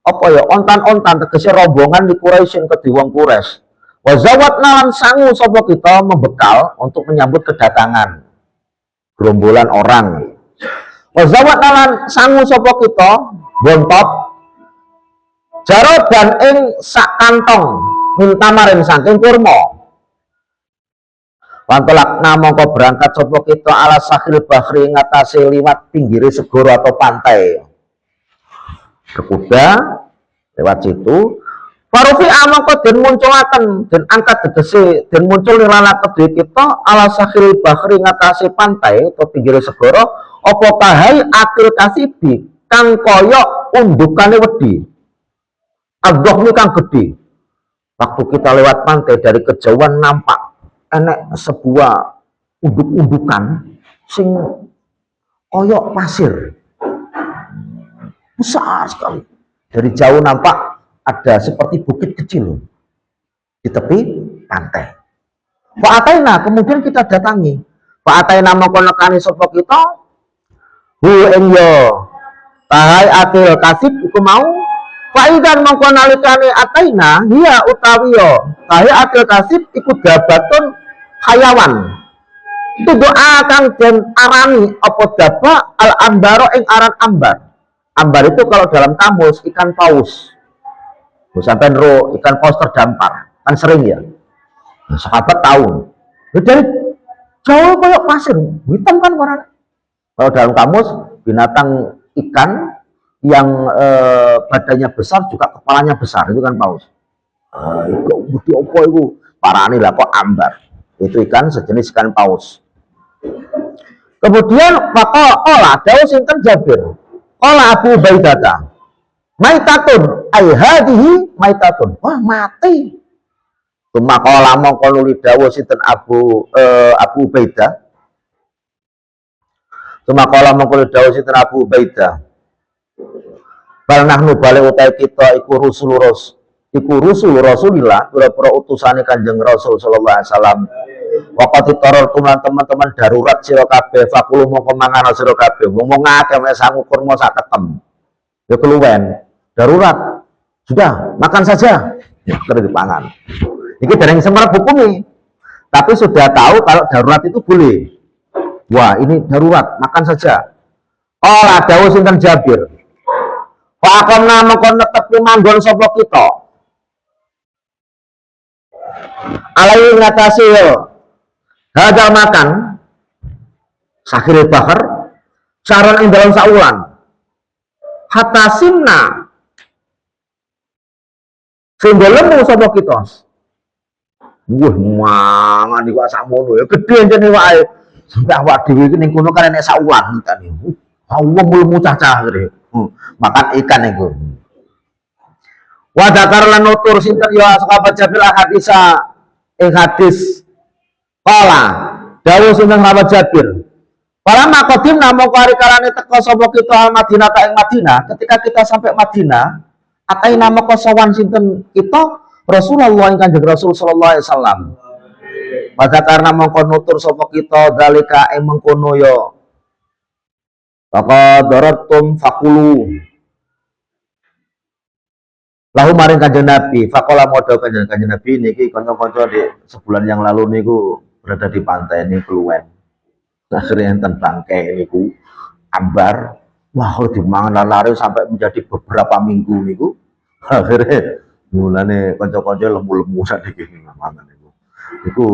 apa ya ontan-ontan tegese rombongan di Quraisyin kedhi wong Quraisy. Wazawatna lan sangu sapa kita membekal untuk menyambut kedatangan gerombolan orang. Wazawatna lan sangu sapa kita bontot jaroban ing sak kantong mintamarin saking kurma. Wantolak namangka berangkat sapa kita ala sahil bahri ngatasi liwat pinggiri segoro atau pantai. Berkuda lewat situ. Warufi amangka den munculaken den angkat tegese den muncul lilana kedhe kita ala sahil bahri ngatasi pantai atau pinggir segara apa kahai akil kasibi kang kaya undukane wedi adohni kang gede. Waktu kita lewat pantai dari kejauhan nampak enek sebuah unduk-undukan sing kaya pasir. besar sekali. Dari jauh nampak ada seperti bukit kecil di tepi pantai. Pak Ataina, kemudian kita datangi. Pak Ataina mengkonekani sapa kita, hu ing yo tahai atil kasib iku mau. Faidan mengkonalikane Ataina, hiya utawi yo tahai atil kasib iku dabatun hayawan. Itu doa kang den arani apa daba al ambaro ing aran ambar. Ambar itu kalau dalam kamus ikan paus. Sampai ro ikan paus terdampar, kan sering ya. Nah, sahabat tahu. Dari jauh kayak pasir, hitam kan warna. Kalau dalam kamus binatang ikan yang badannya besar juga kepalanya besar, itu kan paus. Itu budi opo itu parani lah kok ambar. Itu ikan sejenis ikan paus. Kemudian olah dawu sinten Jabir. Olah Abu Ubaidah. Maitatun ai hadhihi maitatun. Wah, mati. Tumakola mongko nuli dawuh sinten Abu Ubaidah. Tumakola mongko nuli dawuh sinten Abu Ubaidah. Bal nahnu bale utai kita iku rusul Rasulillah, pira-pira utusane Kanjeng Rasul sallallahu alaihi wasallam. Waqati taror teman-teman darurat sira kabeh, fakulu mongko mangan sira kabeh. Ngomong akeh mek sangu kurma sak ketem. Ya keluwen. Darurat. Sudah, makan saja. Ya, terus dipangan. Ini dari semerap hukumi, tapi sudah tahu kalau darurat itu boleh. Wah, ini darurat, makan saja. Olah dawuh sinten Jabir. Fa akamna mongko netepi manggon sapa kita. Alai ngatasi yo. Hadal makan sakhir bakar saron ing dalam saulan. Hatta simna sehingga lemu sapa kita. Wah, mangan iku sakmono ya gedhe jane wae. Sampai awak dhewe iki ning kono kan enek saulan kan. Allah mulmu cacah ngene. Makan ikan iku. Wa dzakar lan nutur sinten ya sahabat Jabir hadisa ing hadis qala dawuh sinten sahabat Jabir. Para makodim namo kari karane teko sapa kita Madinah ta ing Madinah. Ketika kita sampai Madinah, atai nama kosawan sinten kita Rasulullah yang Kanjeng Rasul sallallahu alaihi wasallam. Pada karena mongko nutur sapa kita dalika ing mengkono ya. Maka daratum fakulu. Lahu maring Kanjeng Nabi, faqala modho Kanjeng Nabi niki kanca-kanca di sebulan yang lalu niku berada di pantai ini keluwen. Akhirnya enten bangkai niku ambar. Wah, kalau dimangan lari sampai menjadi beberapa minggu niku. Akhirnya mulane kanca-kanca lemu-lemu sakniki mangan niku. Iku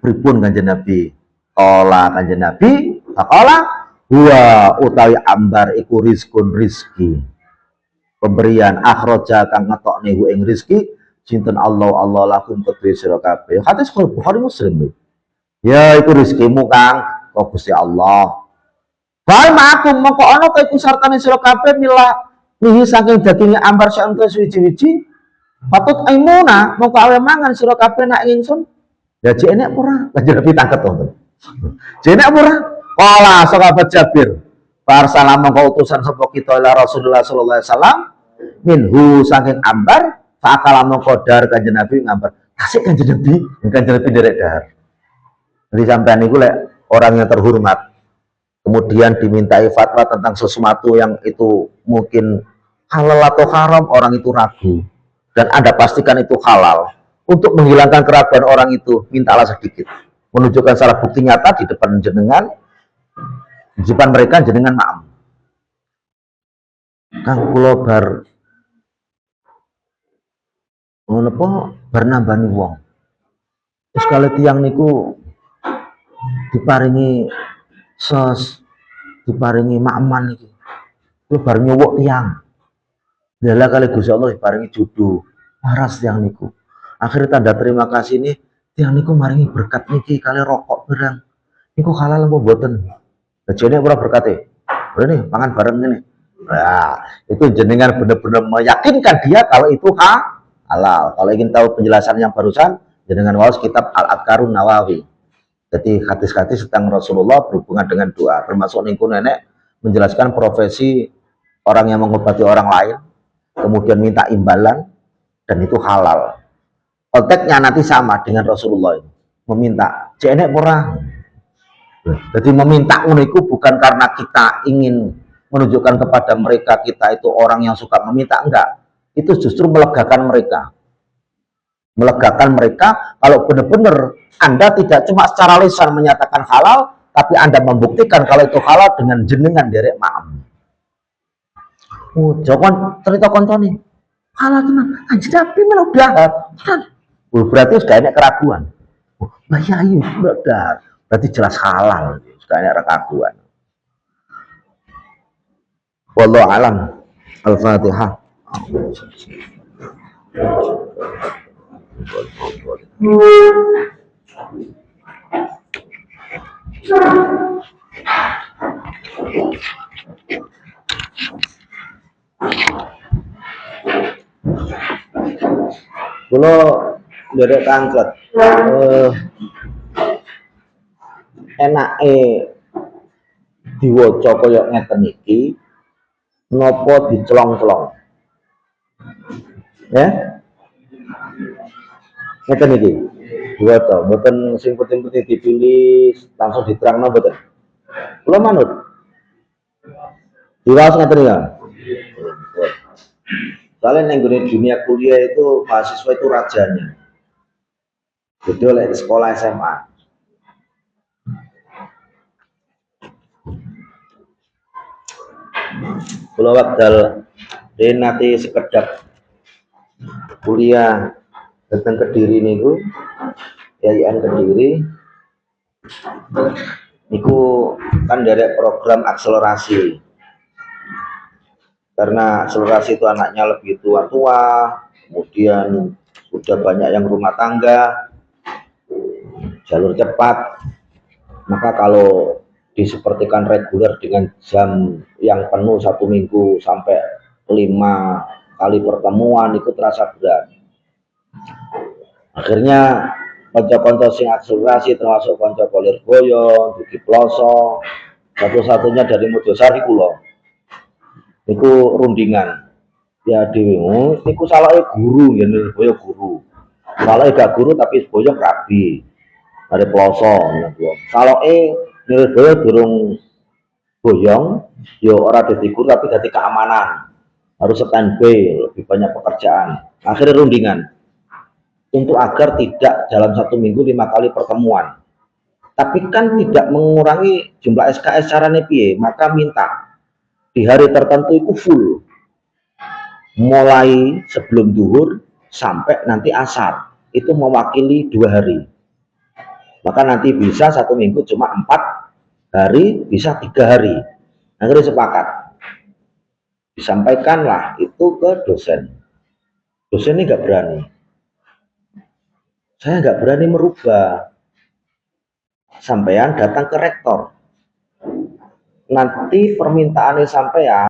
pripun Kanjeng Nabi? Ola Kanjeng Nabi, faqala wa utawi ambar iku rizkun rizki. Pemberian akhraja kang ngetokne hu ing rizki sinten Allah lakum kedue sira kabeh. Hadis Bukhari Muslim. Ya iku rezekimu Kang kok Gusti Allah. Bae aku mongko ana ta iku sartane sira kabeh milah lihi saking daginge ambar santen suwi-wiji. Patut aimuna mongko awe mangan sira kabeh nak ingsun. Ya jek enek ora? Kanjeng Nabi tangket wonten. Jek enek ora? Kala sahabat Jabir. Parsala mongko utusan sapa kita ila Rasulullah sallallahu alaihi wasallam minhu saking ambar fakala mongko dar Kanjeng Nabi ngambar. Kasih Kanjeng Nabi derek dahar. Jadi sampean niku lek orang yang terhormat kemudian dimintai fatwa tentang sesuatu yang itu mungkin halal atau haram, orang itu ragu dan Anda pastikan itu halal. Untuk menghilangkan keraguan orang itu, mintalah sedikit, menunjukkan salah bukti nyata di depan jenengan, di depan mereka jenengan maaf. Kang kula bar nambani wong. Terus kalau tiang niku diparingi sos, diparingi makman iki. Kulo bar nyuwuk tiang. Lha kali Gusti Allah diparingi jodoh. Waras tiang niku. Akhirnya tanda terima kasih ini tiang niku maringi berkat niki kali rokok barang. Niku halal apa mboten? Lah jene ora berkate. Nih pangan bareng ini. Nah, itu jenengan benar-benar meyakinkan dia kalau itu halal. Kalau ingin tahu penjelasan yang barusan, jenengan waos kitab Al-Adkarun Nawawi. Jadi hadis-hadis tentang Rasulullah berhubungan dengan doa, termasuk niku nenek menjelaskan profesi orang yang mengobati orang lain, kemudian minta imbalan, dan itu halal. Konteksnya nanti sama dengan Rasulullah, meminta jenek pura. Jadi meminta uniku bukan karena kita ingin menunjukkan kepada mereka kita itu orang yang suka meminta, enggak. Itu justru melegakan mereka. Melegakan mereka kalau benar-benar Anda tidak cuma secara lisan menyatakan halal, tapi Anda membuktikan kalau itu halal dengan jenengan derek maam. Jangan cerita kontoni halal tenan, anjir tapi udah berarti sudah ada keraguan. Mbak Yayu berarti jelas halal, sudah ada keraguan. Wallahu alam. Al-Fatihah. Kulo derek tangklet enake diwaca kaya ngeten iki napa dicelong-celong. Ya? Ngeten iki. Diwaca, mboten sing penting-penting dipilih langsung diterangno mboten. Kula manut. Diwaos ngeten ya. Soalnya yang dunia kuliah itu mahasiswa itu rajanya. Jadi oleh sekolah SMA. Kalau wakdal nanti sekedap kuliah tentang Kediri niku, YIN Kediri, niku kan dari program akselerasi. Karena akselerasi itu anaknya lebih tua-tua, kemudian sudah banyak yang rumah tangga, jalur cepat, maka kalau disepertikan reguler dengan jam yang penuh 1 minggu sampai 5 kali pertemuan itu terasa berat. Akhirnya konco-konco sing akselerasi termasuk konco Lirboyo, Duki Ploso, satu-satunya dari Mojosari kula niku rundingan ya dewe niku salahnya guru ya Lirboyo guru, salahnya gak guru tapi Lirboyo rabi dari Ploso salahnya Lirboyo durung boyong yo ora dadi guru tapi dadi keamanan, harus standby, lebih banyak pekerjaan. Akhirnya rundingan untuk agar tidak dalam 1 minggu 5 kali pertemuan, tapi kan tidak mengurangi jumlah SKS caranya piye, maka minta di hari tertentu itu full, mulai sebelum duhur sampai nanti asar, itu mewakili 2 hari, maka nanti bisa 1 minggu cuma 4 hari, bisa 3 hari. Akhirnya sepakat, disampaikanlah itu ke dosen. Dosen ini nggak berani, saya nggak berani merubah, sampean datang ke rektor, nanti permintaannya sampean